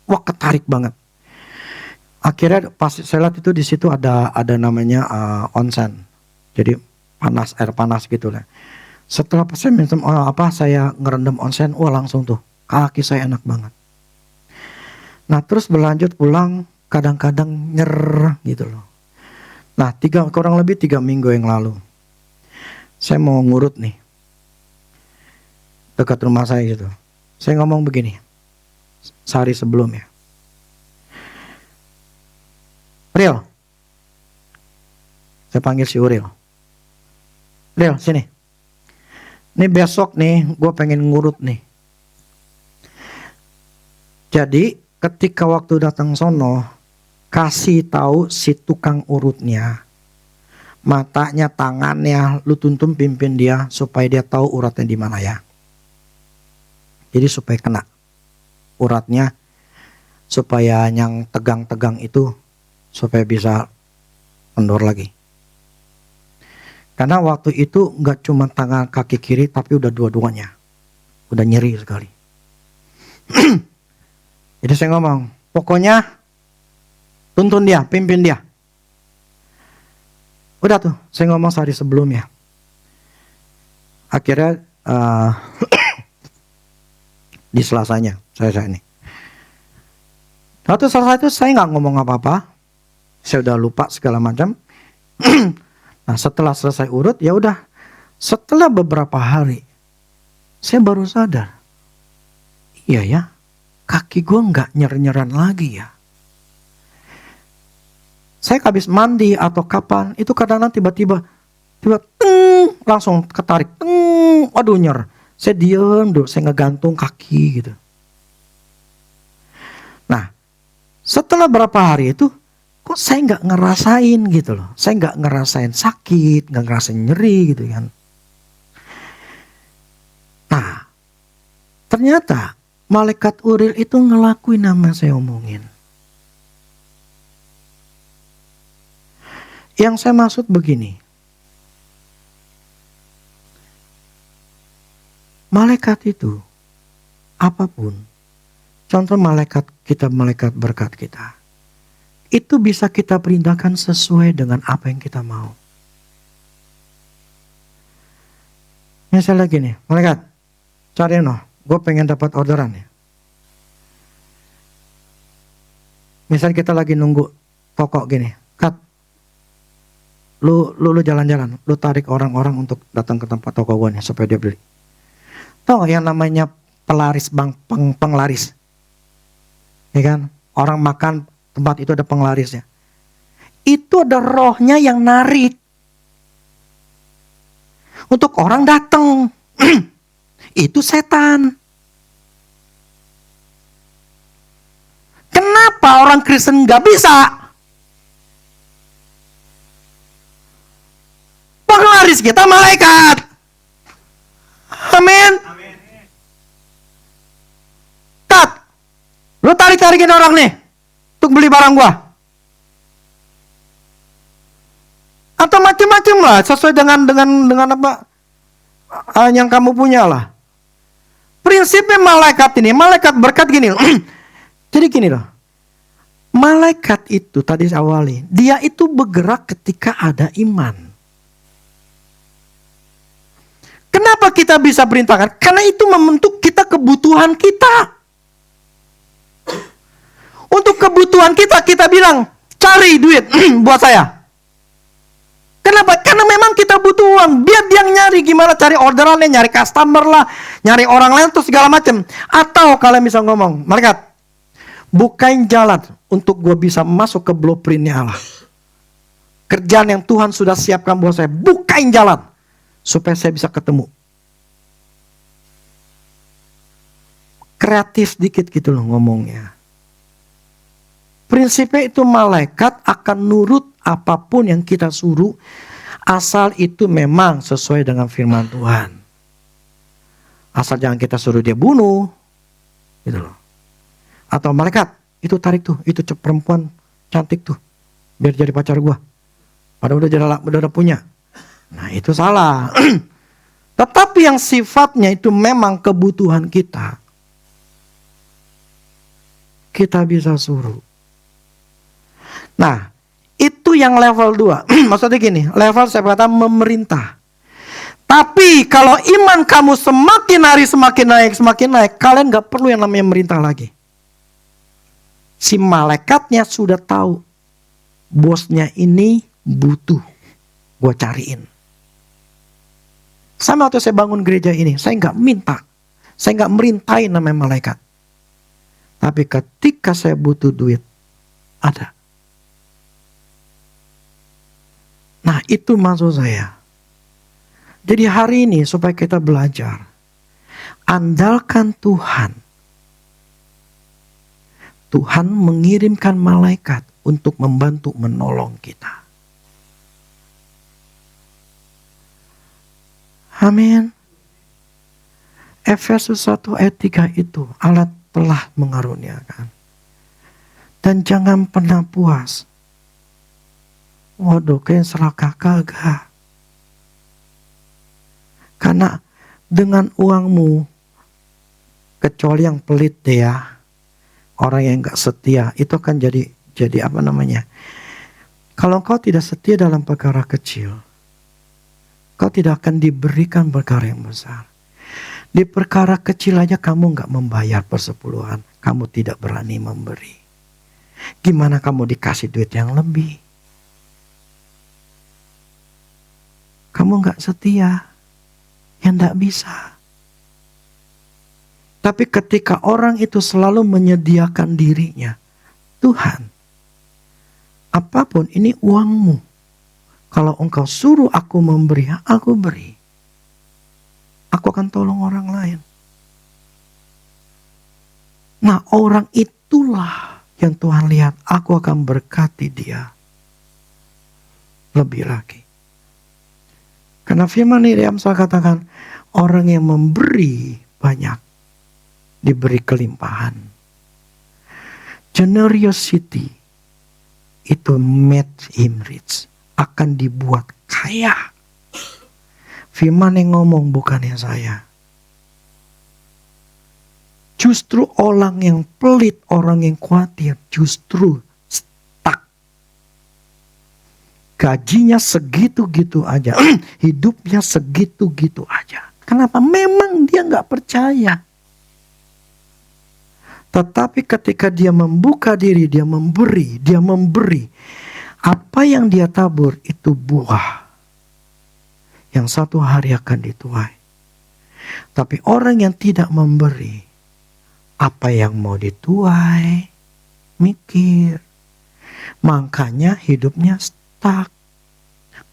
Wah ketarik banget. Akhirnya pas saya lihat itu di situ ada namanya onsen. Jadi panas, air panas gitu lah. Setelah saya minum saya ngerendam onsen, wah langsung tuh kaki saya enak banget. Nah terus berlanjut pulang, kadang-kadang nyer gitu loh. Nah kurang lebih 3 minggu yang lalu, saya mau ngurut nih dekat rumah saya gitu. Saya ngomong begini, sehari sebelumnya, Uril, saya panggil si Uril, Uril sini. Ini besok nih, gue pengen ngurut nih. Jadi ketika waktu datang sono, kasih tahu si tukang urutnya, matanya, tangannya, lu tuntun pimpin dia supaya dia tahu uratnya di mana ya. Jadi supaya kena uratnya, supaya yang tegang-tegang itu supaya bisa kendor lagi. Karena waktu itu nggak cuma tangan kaki kiri, tapi udah dua-duanya. Udah nyeri sekali. Jadi saya ngomong, pokoknya tuntun dia, pimpin dia. Udah tuh, saya ngomong sehari sebelumnya. Akhirnya di Selasanya, saya ini. Waktu selesai itu saya nggak ngomong apa-apa. Saya udah lupa segala macam. Nah setelah selesai urut ya udah, setelah beberapa hari saya baru sadar, iya ya, kaki gue nggak nyer-nyeran lagi ya. Saya habis mandi atau kapan itu kadang-kadang tiba-tiba langsung ketarik, waduh nyer. Saya diem dulu, saya ngegantung kaki gitu. Nah setelah berapa hari itu, kok saya nggak ngerasain gitu loh. Saya nggak ngerasain sakit, nggak ngerasain nyeri gitu kan. Nah, ternyata malaikat Uril itu ngelakuin nama saya omongin. Yang saya maksud begini. Malaikat itu, apapun, contoh malaikat kita, malaikat berkat kita. Itu bisa kita perintahkan sesuai dengan apa yang kita mau. Misalnya gini, malaikat, cari gue pengen dapat orderan ya. Misal kita lagi nunggu toko gini, Kat, lu jalan-jalan, lu tarik orang-orang untuk datang ke tempat toko gue nih supaya dia beli. Tahu gak yang namanya pelaris penglaris? Ya kan, orang makan tempat itu ada penglarisnya. Itu ada rohnya yang narik. Untuk orang datang. Itu setan. Kenapa orang Kristen gak bisa? Penglaris kita malaikat. Amin. Kat, lu tarik-tarikin orang nih untuk beli barang gua. Atau macam-macam lah, sesuai dengan apa yang kamu punya lah. Prinsipnya malaikat ini, malaikat berkat gini. Jadi gini loh. Malaikat itu tadi awali, dia itu bergerak ketika ada iman. Kenapa kita bisa perintahkan? Karena itu membentuk kita kebutuhan kita. Untuk kebutuhan kita, kita bilang, cari duit buat saya. Kenapa? Karena memang kita butuh uang. Biar dia nyari gimana cari orderannya, nyari customer lah, nyari orang lain tuh segala macam. Atau kalian bisa ngomong, malaikat, bukain jalan untuk gue bisa masuk ke blueprintnya Allah. Kerjaan yang Tuhan sudah siapkan buat saya, bukain jalan supaya saya bisa ketemu. Kreatif dikit gitu loh ngomongnya. Prinsipnya itu malaikat akan nurut apapun yang kita suruh, asal itu memang sesuai dengan firman Tuhan. Asal jangan kita suruh dia bunuh, gitu loh. Atau malaikat, itu tarik tuh, itu perempuan cantik tuh, biar jadi pacar gua. Padahal udah punya. Nah itu salah. Tetapi yang sifatnya itu memang kebutuhan kita bisa suruh. Nah, itu yang level 2. Maksudnya gini, level saya kata memerintah. Tapi kalau iman kamu semakin hari semakin naik, kalian gak perlu yang namanya merintah lagi. Si malaikatnya sudah tahu, bosnya ini butuh, gue cariin. Sama waktu saya bangun gereja ini, saya gak minta, saya gak merintahin namanya malaikat. Tapi ketika saya butuh duit, ada. Nah itu maksud saya. Jadi hari ini supaya kita belajar. Andalkan Tuhan. Tuhan mengirimkan malaikat untuk membantu menolong kita. Amin. Efesus 1 ayat 3 itu Allah telah mengaruniakan. Dan jangan pernah puas. Waduh, kayak serakah kagak. Karena dengan uangmu, kecuali yang pelit ya, orang yang gak setia, itu akan jadi apa namanya? Kalau kau tidak setia dalam perkara kecil, kau tidak akan diberikan perkara yang besar. Di perkara kecil aja kamu gak membayar persepuluhan, kamu tidak berani memberi. Gimana kamu dikasih duit yang lebih? Kamu gak setia, ya gak bisa. Tapi ketika orang itu selalu menyediakan dirinya, Tuhan, apapun ini uangmu. Kalau engkau suruh aku memberi, aku beri. Aku akan tolong orang lain. Nah orang itulah yang Tuhan lihat, aku akan berkati dia lebih lagi. Karena firman ini Amsal katakan, orang yang memberi banyak, diberi kelimpahan. Generosity itu made him rich, akan dibuat kaya. Firman yang ngomong bukannya saya. Justru orang yang pelit, orang yang khawatir, justru gajinya segitu-gitu aja. Hidupnya segitu-gitu aja. Kenapa? Memang dia gak percaya. Tetapi ketika dia membuka diri, dia memberi. Apa yang dia tabur itu buah. Yang satu hari akan dituai. Tapi orang yang tidak memberi, apa yang mau dituai? Mikir. Makanya hidupnya tak.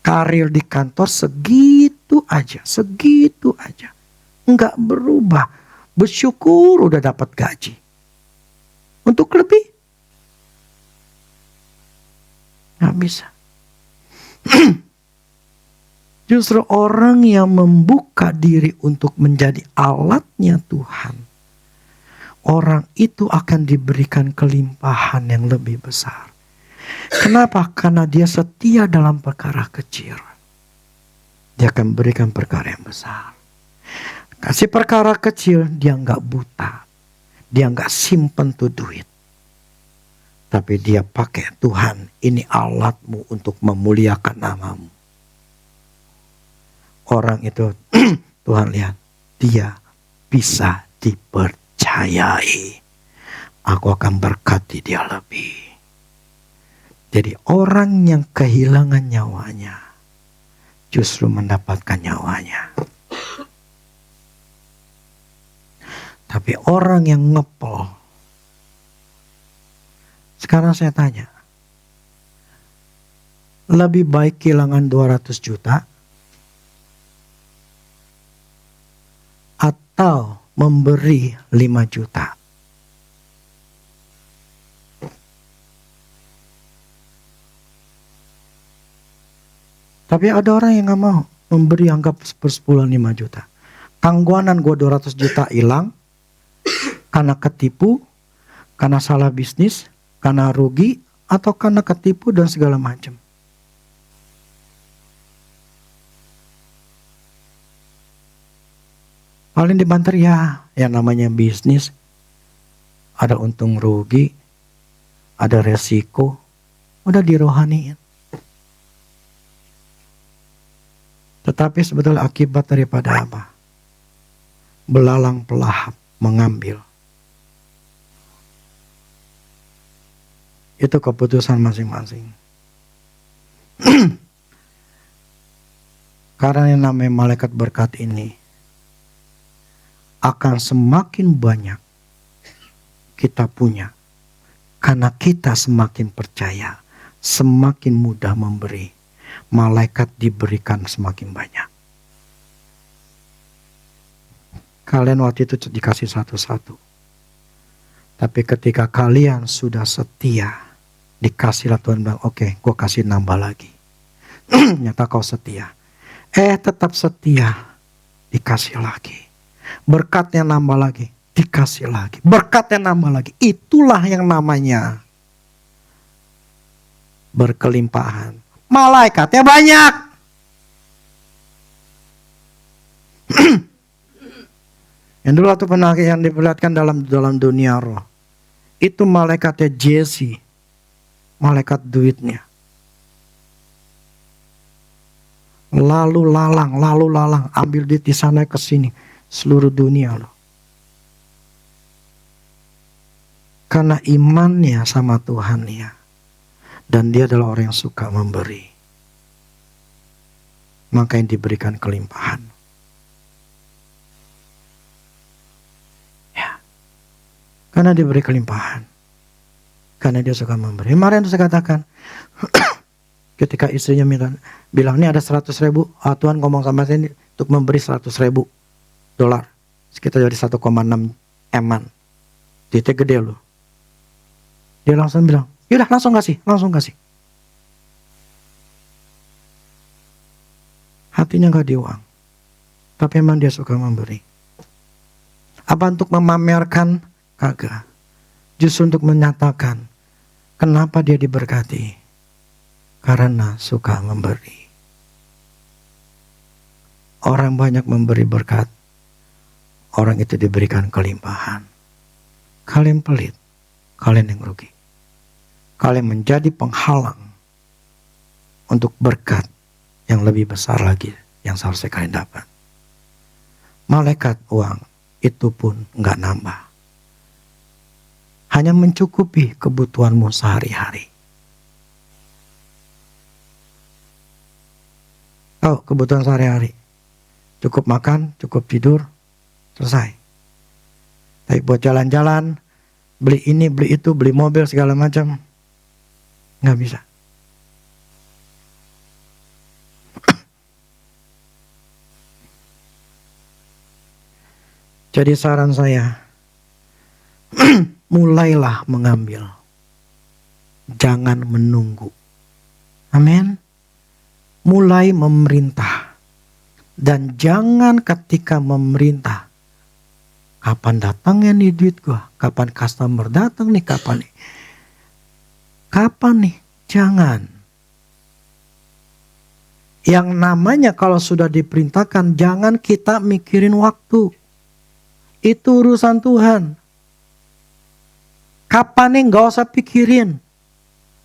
Karir di kantor segitu aja. Enggak berubah. Bersyukur udah dapat gaji. Untuk lebih? Enggak bisa. Justru orang yang membuka diri untuk menjadi alatnya Tuhan, orang itu akan diberikan kelimpahan yang lebih besar. Kenapa? Karena dia setia dalam perkara kecil. Dia akan berikan perkara yang besar. Kasih perkara kecil, dia nggak buta. Dia nggak simpen tuh duit. Tapi dia pakai, Tuhan, ini alatmu untuk memuliakan namamu. Orang itu, Tuhan lihat, dia bisa dipercayai. aku akan berkati dia lebih. Jadi orang yang kehilangan nyawanya justru mendapatkan nyawanya. Tapi orang yang ngepel, sekarang saya tanya, lebih baik kehilangan 200 juta atau memberi 5 juta? Tapi ada orang yang gak mau memberi, anggap sepersepuluhan 5 juta. Tangguanan gue 200 juta hilang karena ketipu, karena salah bisnis, karena rugi, atau karena ketipu dan segala macam. Paling dibanter ya, yang namanya bisnis, ada untung rugi, ada resiko, udah dirohaniin. Tetapi sebetulnya akibat daripada apa? Belalang pelahap mengambil. Itu keputusan masing-masing. Karena yang namanya malaikat berkat ini akan semakin banyak kita punya. Karena kita semakin percaya, semakin mudah memberi. Malaikat diberikan semakin banyak. Kalian waktu itu dikasih satu-satu. Tapi ketika kalian sudah setia, dikasihlah Tuhan bilang, oke, gue kasih nambah lagi. Nyata kau setia. Tetap setia, dikasih lagi. Berkatnya nambah lagi, dikasih lagi. Berkatnya nambah lagi. Itulah yang namanya berkelimpahan. Malaikatnya banyak. Yang dulu waktu pernah yang diperlihatkan dalam dunia roh, itu malaikatnya Jesse, malaikat duitnya. Lalu lalang, ambil duit di sana ke sini, seluruh dunia loh. Karena imannya sama Tuhan ya, dan dia adalah orang yang suka memberi, maka yang diberikan kelimpahan. Karena diberi kelimpahan. Karena dia suka memberi. Kemarin saya katakan, ketika istrinya bilang, ini ada 100.000, Tuhan ngomong sama saya ini untuk memberi 100.000 dolar. Sekitar jadi 1,6 eman. Duitnya gede loh. Dia langsung bilang, yaudah langsung kasih. Hatinya gak di uang. Tapi emang dia suka memberi. Apa untuk memamerkan? Kagak. Justru untuk menyatakan kenapa dia diberkati. Karena suka memberi. Orang banyak memberi berkat, orang itu diberikan kelimpahan. Kalian pelit, kalian yang rugi. Kalian menjadi penghalang untuk berkat yang lebih besar lagi yang seharusnya kalian dapat. Malaikat uang itu pun gak nambah. Hanya mencukupi kebutuhanmu sehari-hari. Oh, kebutuhan sehari-hari. Cukup makan, cukup tidur, selesai. Tapi buat jalan-jalan, beli ini, beli itu, beli mobil segala macam, nggak bisa. Jadi saran saya, mulailah mengambil. Jangan menunggu. Amin. Mulai memerintah. Dan jangan ketika memerintah, kapan datangnya nih duit gua? Kapan customer datang nih? Kapan nih? Kapan nih? Jangan. Yang namanya kalau sudah diperintahkan, jangan kita mikirin waktu. Itu urusan Tuhan. Kapan nih gak usah pikirin.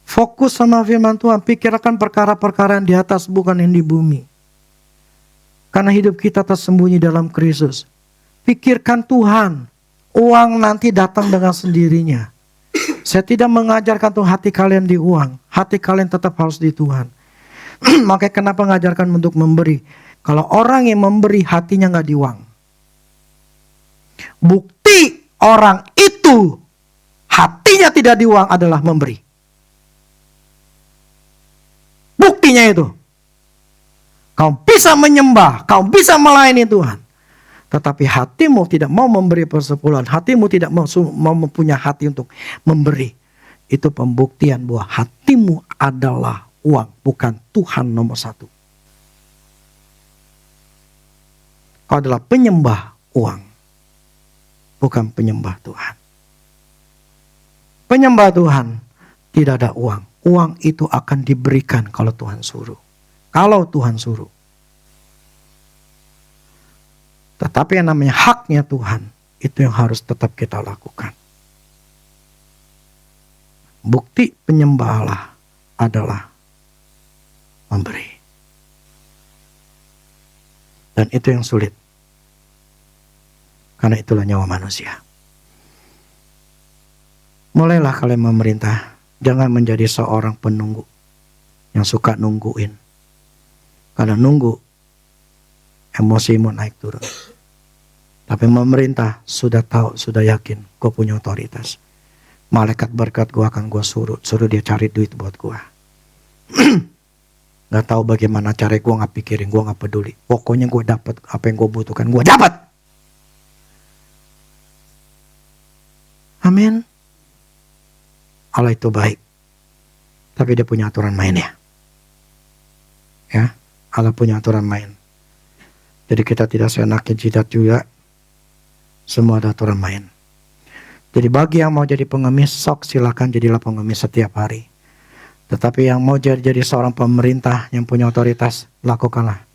Fokus sama firman Tuhan. Pikirkan perkara-perkara yang di atas, bukan yang di bumi. Karena hidup kita tersembunyi dalam Kristus. Pikirkan Tuhan. Uang nanti datang dengan sendirinya. Saya tidak mengajarkan tuh hati kalian di uang. Hati kalian tetap harus di Tuhan. Makanya kenapa mengajarkan untuk memberi? Kalau orang yang memberi hatinya nggak di uang. Bukti orang itu hatinya tidak di uang adalah memberi. Buktinya itu. Kau bisa menyembah, kau bisa melayani Tuhan. Tetapi hatimu tidak mau memberi persepuluhan. Hatimu tidak mau mempunyai hati untuk memberi. Itu pembuktian bahwa hatimu adalah uang, bukan Tuhan nomor satu. Kau adalah penyembah uang, bukan penyembah Tuhan. Penyembah Tuhan tidak ada uang. Uang itu akan diberikan kalau Tuhan suruh. Kalau Tuhan suruh. Tetapi yang namanya haknya Tuhan, itu yang harus tetap kita lakukan. Bukti penyembah Allah adalah memberi. Dan itu yang sulit. Karena itulah nyawa manusia. Mulailah kalian memerintah. Jangan menjadi seorang penunggu yang suka nungguin. Karena nunggu, emosimu naik turun. Tapi memerintah sudah tahu, sudah yakin, gue punya otoritas. Malaikat berkat gue akan gue suruh dia cari duit buat gue. Gak tahu bagaimana cara gue gak pikirin, gue gak peduli. Pokoknya gue dapat apa yang gue butuhkan, gue dapat. Amin. Allah itu baik. Tapi dia punya aturan mainnya. Ya, Allah punya aturan main. Jadi kita tidak seenaknya jidat juga. Semua ada aturan main. Jadi bagi yang mau jadi pengemis, sok silakan jadilah pengemis setiap hari. Tetapi yang mau jadi seorang pemerintah yang punya otoritas, lakukanlah.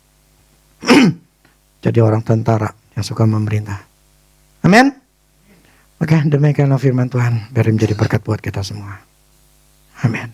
Jadi orang tentara yang suka memerintah. Amin. Oke, demikianlah firman Tuhan. Biar menjadi berkat buat kita semua. Amin.